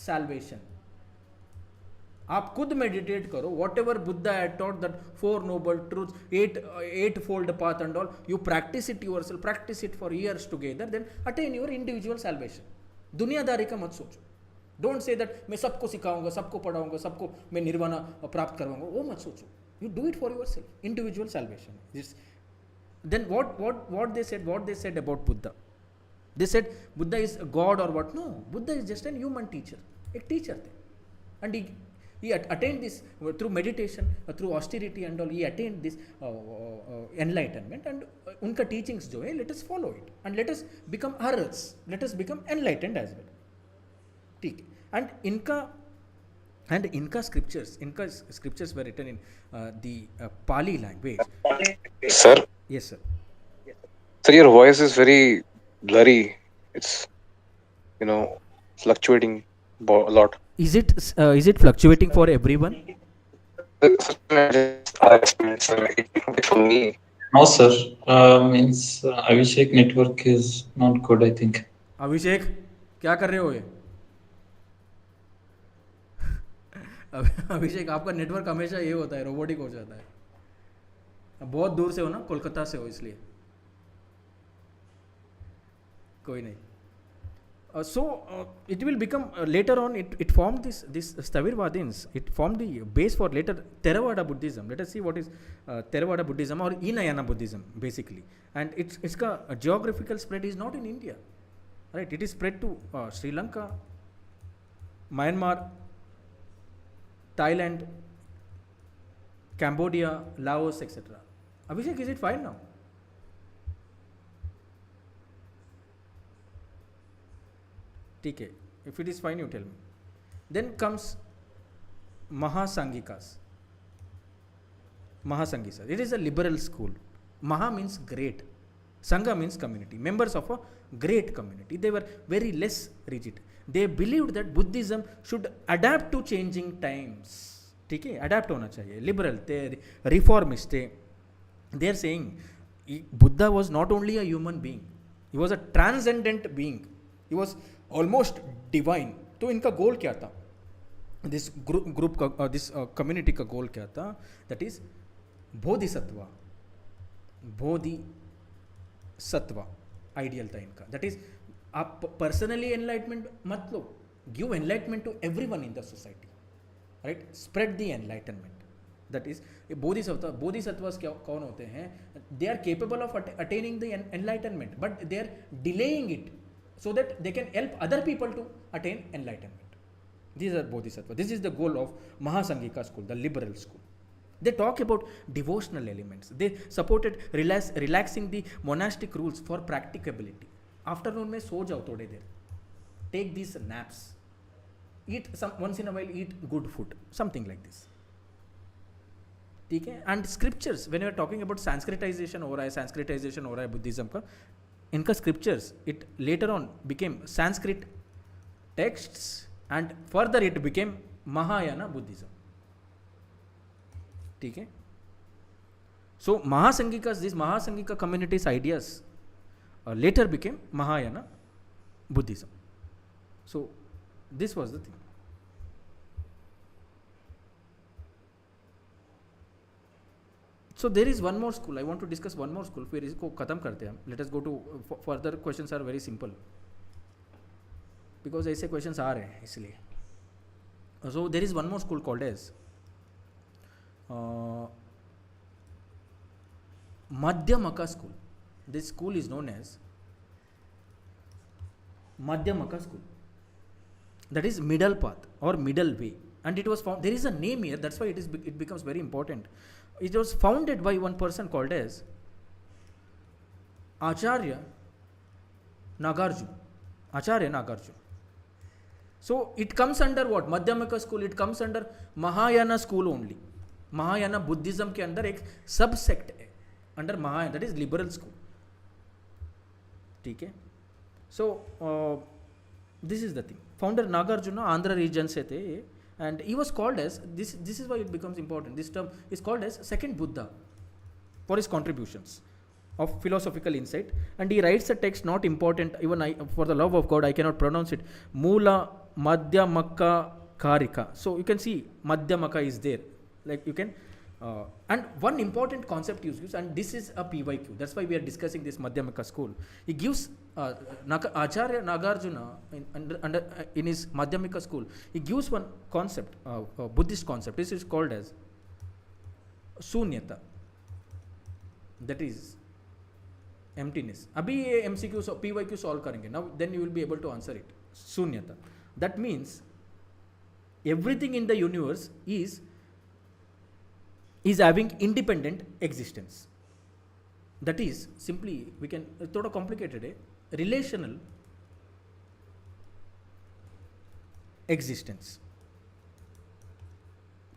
salvation. आप खुद मेडिटेट करो. Whatever Buddha had taught, that 4 noble truths, 8-fold path and all, you practice it yourself, practice it for years together, then attain your individual salvation. दुनियादारी का मत सोचो. Don't say that मैं सबको सिखाऊंगा, सबको पढ़ाऊंगा, सबको मैं निर्वाणा प्राप्त करवाऊंगा. वो मत सोचो. You do it for yourself. Individual salvation. Then what they said about Buddha? They said Buddha is a god or what? No, Buddha is just a human teacher. एक teacher थे. And he attained this through meditation, through austerity and all. He attained this enlightenment, and उनका teachings जो है, let us follow it and let us become arhats. Let us become enlightened as well. ठीक. And इनका scriptures were written in the Pali language. Sir. Yes, sir. Sir, your voice is very blurry. It's fluctuating a lot. Is it fluctuating for everyone? For me. No, sir. Means Abhishek network is not good, I think. अभिषेक क्या कर रहे हो ये? अभिषेक आपका network हमेशा ये होता है, रोबोटिक हो जाता है. बहुत दूर से हो ना, कोलकाता से हो, इसलिए. कोई नहीं. So it will become later on. It formed this Sthavirvadins. It formed the base for later Theravada Buddhism. Let us see what is Theravada Buddhism or Hinayana Buddhism basically. And its geographical spread is not in India, right? It is spread to Sri Lanka, Myanmar, Thailand, Cambodia, Laos, etc. Abhishek, is it fine now? TK, if it is fine, you tell me. Then comes Mahasanghikas. It is a liberal school. Maha means great. Sangha means community. Members of a great community. They were very less rigid. They believed that Buddhism should adapt to changing times. TK, adapt होना चाहिए. Liberal, they reformist. They are saying Buddha was not only a human being. He was a transcendent being. He was almost divine. तो इनका गोल क्या था? This group का this community का गोल क्या था? That is बोधिसत्व ideal था इनका. That is आप personally enlightenment मत लो. Give enlightenment to everyone in the society. Right? Spread the enlightenment. That is bodhisattvas कौन होते हैं? They are capable of attaining the enlightenment, but they are delaying it so that they can help other people to attain enlightenment. These are bodhisattvas. This is the goal of Mahasanghika school, the liberal school. They talk about devotional elements. They supported relaxing the monastic rules for practicability. Afternoon में सो जाओ थोड़ी देर. Take these naps. Eat once in a while. Eat good food. Something like this. ठीक है. And scriptures. When we are talking about Sanskritization हो रहा है Buddhism का. इनका scriptures, it later on became Sanskrit texts and further it became Mahayana Buddhism. ठीक है. So this Mahasanghika community's ideas later became Mahayana Buddhism. So this was the thing. So there is one more school. I want to discuss one more school. फिर इसको खत्म करते हैं. Let us go to further questions are very simple. Because ऐसे questions आ रहे हैं इसलिए. So there is one more school called as Madhyamaka school. This school is known as Madhyamaka school. That is middle path or middle way. And it was found. There is a name here. That's why it becomes very important. It was founded by one person called as Acharya Nagarjuna. So it comes under what? Madhyamaka school. It comes under Mahayana school only. Mahayana Buddhism के अंदर एक subsect है under Mahayana, that is liberal school. ठीक है. So this is the thing. Founder Nagarjuna Andhra region से थे. And he was called as, this is why it becomes important, this term is called as second Buddha for his contributions of philosophical insight. And he writes a text not important, even for the love of God I cannot pronounce it, Mula Madhyamaka Karika. So you can see Madhyamaka is there. Like you can, and one important concept you use, and this is a PYQ. That's why we are discussing this Madhyamaka school. He gives Acharya Nagarjuna in his Madhyamika school. He gives one concept, Buddhist concept. This is called as Sunyata. That is emptiness. Abhi ye MCQ PYQ solve karenge. Now then you will be able to answer it. Sunyata. That means everything in the universe is having independent existence. That is simply, we can thoda complicated है, relational existence.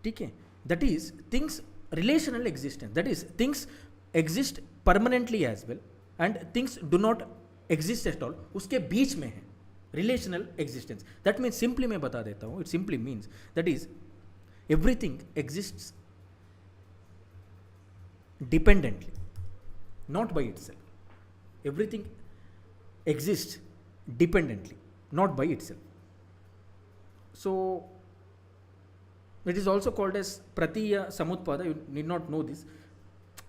ठीक है? That is things relational existence. That is things exist permanently as well and things do not exist at all. उसके बीच में है relational existence. That means simply मैं बता देता हूँ. It simply means that is everything exists dependently, not by itself. Everything exists dependently, not by itself. So it is also called as Pratiya Samutpada. You need not know this.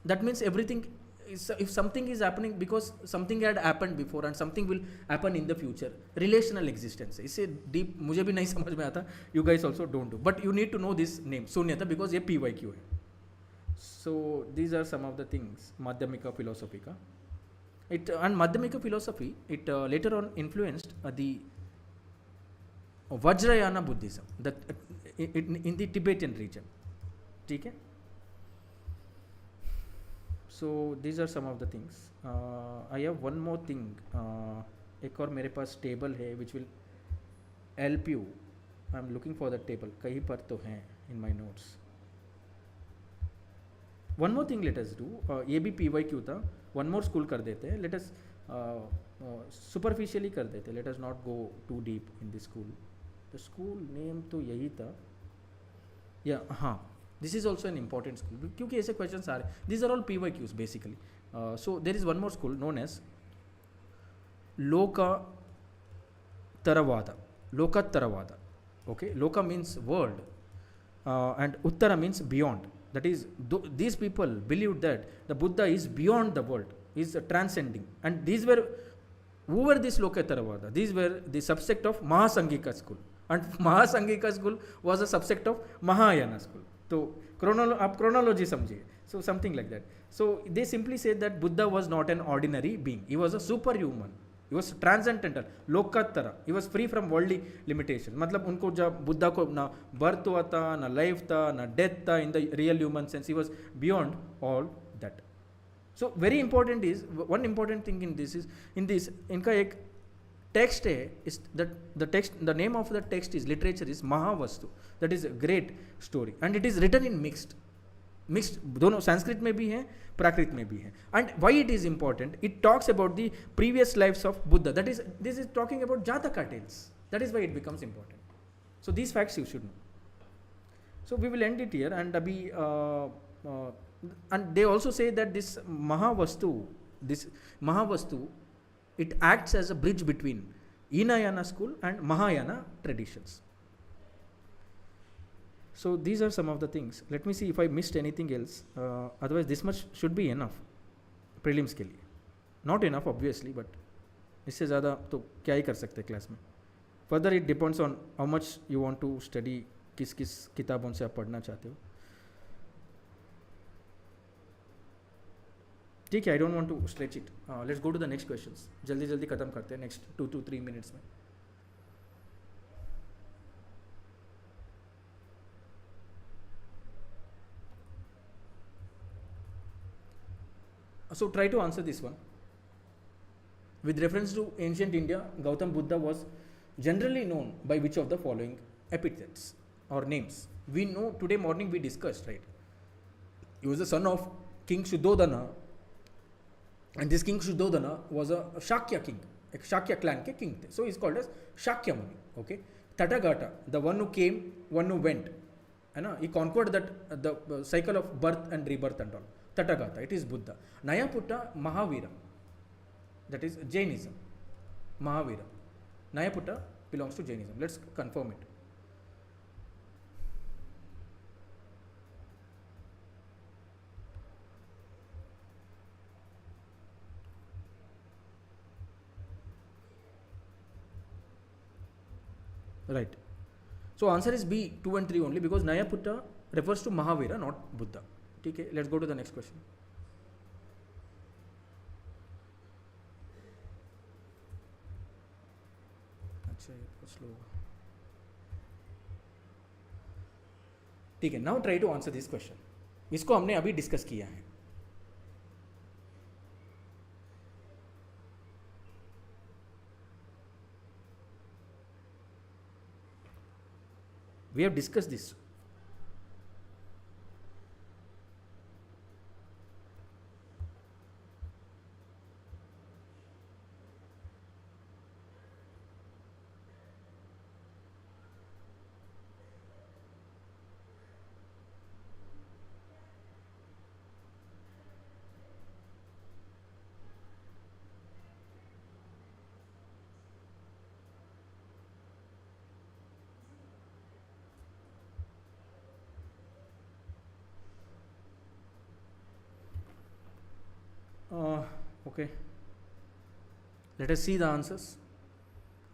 That means everything is, if something is happening because something had happened before and something will happen in the future, relational existence. इससे deep मुझे भी नहीं समझ में आता. You guys also don't do. But you need to know this name Sunyata because ये PYQ है. So these are some of the things Madhyamika philosophy ka. It and Madhyamika philosophy it later on influenced the Vajrayana Buddhism that in the Tibetan region. ठीक है? So these are some of the things. I have one more thing. एक और मेरे पास table है which will help you. I am looking for that table. कहीं पर तो है in my notes. One more thing let us do. ये भी PYQ था. One more school कर देते हैं. Let us superficially कर देते हैं. Let us not go too deep in this school. The school name तो यही था. Yeah, हाँ. This is also an important school. क्योंकि ऐसे questions आ रहे. These are all PYQs basically. So there is one more school known as Loka Taravada. Loka Taravada. Okay. Loka means world. And Uttara means beyond. That is, these people believed that the Buddha is beyond the world, is transcending. And these were, who were this Lokattaravada? These were the subsect of Mahasangika school. And Mahasangika school was a subsect of Mahayana school. So, आप chronology समझिए. So, something like that. So, they simply said that Buddha was not an ordinary being. He was a superhuman. He was transcendental, लोकात्तरा. He was free from worldly limitation. मतलब उनको जब बुद्धा को ना birth हुआ था, ना life था, ना death था in the real human sense. He was beyond all that. So very important is, one important thing in this is, in this इनका एक text है, is that the text, the name of the text is literature is Mahavastu. That is a great story and it is written in mixed दोनों संस्कृत में भी है प्राकृत में भी है. And why it is important, it talks about the previous lives of Buddha. That is, this is talking about Jataka tales. That is why it becomes important. So these facts you should know. So we will end it here. And and they also say that this Mahavastu, it acts as a bridge between Hinayana school and Mahayana traditions. So these are some of the things. Let me see if I missed anything else. Otherwise this much should be enough prelims के लिए. Not enough obviously, but इससे ज़्यादा तो क्या ही कर सकते हैं class में. Further it depends on how much you want to study, किस किस किताबों से आप पढ़ना चाहते हो. ठीक है, I don't want to stretch it. Let's go to the next questions. जल्दी जल्दी ख़त्म करते हैं next 2 to 3 minutes में. So try to answer this one. With reference to ancient India, Gautam Buddha was generally known by which of the following epithets or names? We know today morning we discussed, right? He was the son of King Shuddhodana, and this King Shuddhodana was a Shakya king, a Shakya clan ke king. So he is called as Shakya Muni. Okay, Tathagata, the one who came, one who went. He conquered that the cycle of birth and rebirth and all. Tathagata, it is Buddha. Nayaputta, Mahavira, that is Jainism. Mahavira. Nayaputta belongs to Jainism. Let's confirm it. Right. So answer is B, 2 and 3 only, because Nayaputta refers to Mahavira, not Buddha. Okay, let's go to the next question. अच्छा ये slow. ठीक है, now try to answer this question. इसको हमने अभी discuss किया है. We have discussed this. Okay, let us see the answers.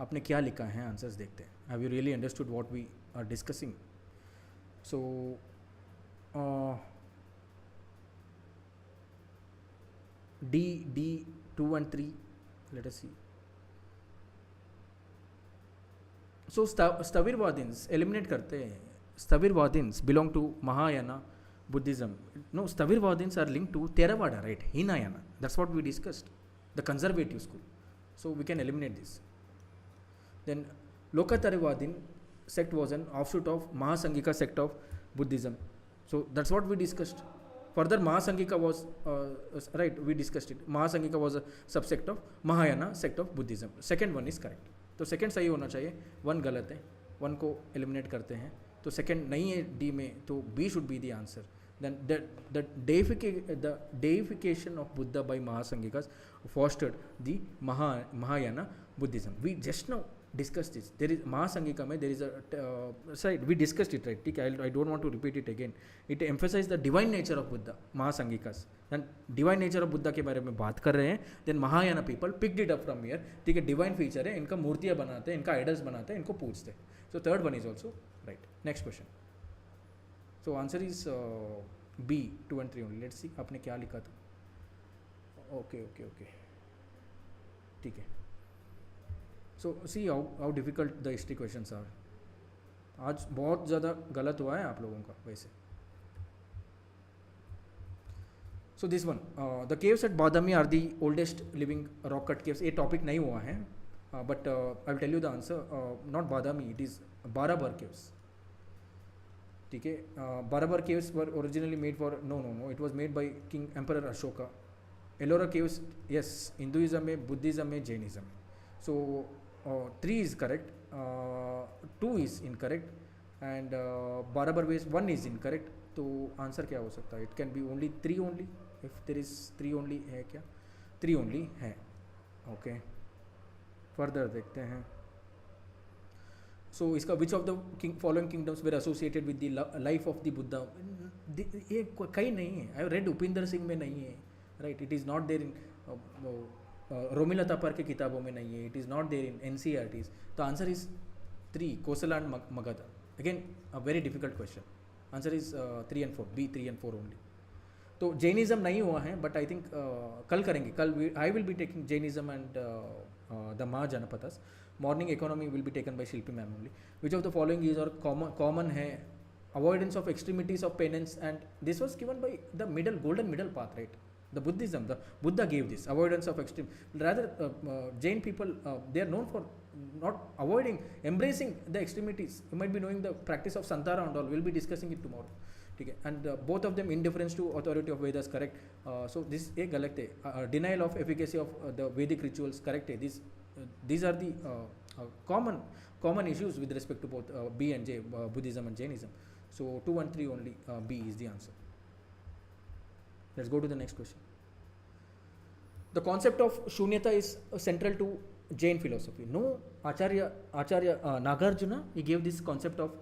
आपने क्या लिखा है, आंसर्स देखते हैं. Have you really understood what we are discussing? So D 2 and 3, let us see. So Stavirvadins eliminate करते हैं. Stavirvadins belong to Mahayana Buddhism. No, Stavirvadins are linked to Theravada, right? Hinayana. That's what we discussed. The conservative school. So we can eliminate this. Then Lokatarivadin sect was an offshoot of Mahasangika sect of Buddhism. So that's what we discussed. Further, Mahasangika was right. We discussed it. Mahasangika was a subsect of Mahayana sect of Buddhism. Second one is correct. तो second सही होना चाहिए. One गलत है. One को eliminate करते हैं. तो सेकंड नहीं है डी में, तो B should be the answer. Then the deification of Buddha by Mahasangikas fostered the Mahayana Buddhism. We just now discussed this. There is Mahasangika mein there is a side we discussed it, right? I don't want to repeat it again. It emphasizes the divine nature of Buddha, Mahasangikas. And divine nature of Buddha के बारे में बात कर रहे हैं. Then Mahayana people picked it up from here. ठीक है, divine feature है. इनका मूर्तियाँ बनाते हैं, इनका idols बनाते हैं, इनको पूजते हैं. So third one is also right. Next question. So answer is B, 2 and 3 only. Let's see आपने क्या लिखा था. Okay. ठीक है. So see how difficult the history questions are. आज बहुत ज़्यादा गलत हुआ है आप लोगों का वैसे. So this one, the caves at Badami are the oldest living rock cut caves. ये topic नहीं हुआ है, but I will tell you the answer. Not Badami, it is Barabar caves. ठीक है, Barabar caves were originally made for no, it was made by King Emperor Ashoka. Ellora caves, yes, Hinduism में, Buddhism में, Jainism में. So 3 is correct, 2 is incorrect, and Barabar ways 1 is incorrect. तो answer क्या हो सकता है? It can be only 3 only. If there is 3 only है क्या? 3 only है. Okay. Further देखते हैं. So इसका which of the following kingdoms were associated with the life of the Buddha? ये कहीं नहीं है. I have read Upinder Singh में नहीं है. Right? It is not there in Romila तापर के किताबों में नहीं है. It is not there in NCERTs. तो answer is 3, Kosala and Magadha. Again a very difficult question. Answer is 3 and 4. B 3 and 4 only. तो जैनिज्म नहीं हुआ है, बट आई थिंक कल करेंगे. कल I will be taking Jainism and the Mahajanapadas. Morning economy will be taken by Shilpi ma'am only. Which of the following is और common है avoidance of extremities of penance, and this was given by the golden middle path, right? The Buddhism, the Buddha gave this avoidance of extreme. Rather, Jain people, they are known for not avoiding, embracing the extremities. You might be knowing the practice of Santara and all. We'll be discussing it tomorrow. Okay? And both of them indifference to authority of Vedas, correct? So this is correct. Denial of efficacy of the Vedic rituals, correct? These are the common issues with respect to both B and J, Buddhism and Jainism. So 2 and 3 only, B is the answer. Let's go to the next question. The concept of Shunyata is central to Jain philosophy. No, Acharya Nagarjuna, he gave this concept of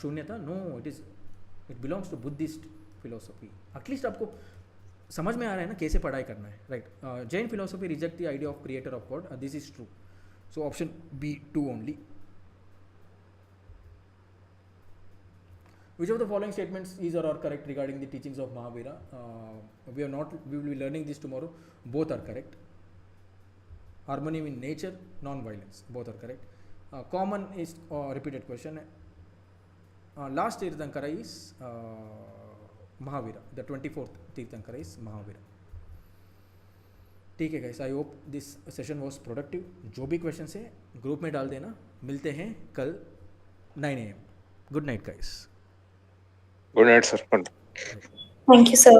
Shunyata. No, it belongs to Buddhist philosophy. At least आपको समझ में आ रहा है ना कैसे पढ़ाई करना है, right? Jain philosophy reject the idea of creator of God. This is true. So option B 2 only. Which of the following statements is or are correct regarding the teachings of Mahavira? We will be learning this tomorrow. Both are correct. Harmony in nature, non-violence. Both are correct. Common is repeated question. Last Tirthankara is Mahavira. The 24th Tirthankara is Mahavira. ठीक है guys, I hope this session was productive. जो भी question है group में डाल देना. मिलते हैं कल 9 AM. Good night guys. Good night, sir. Thank you, sir.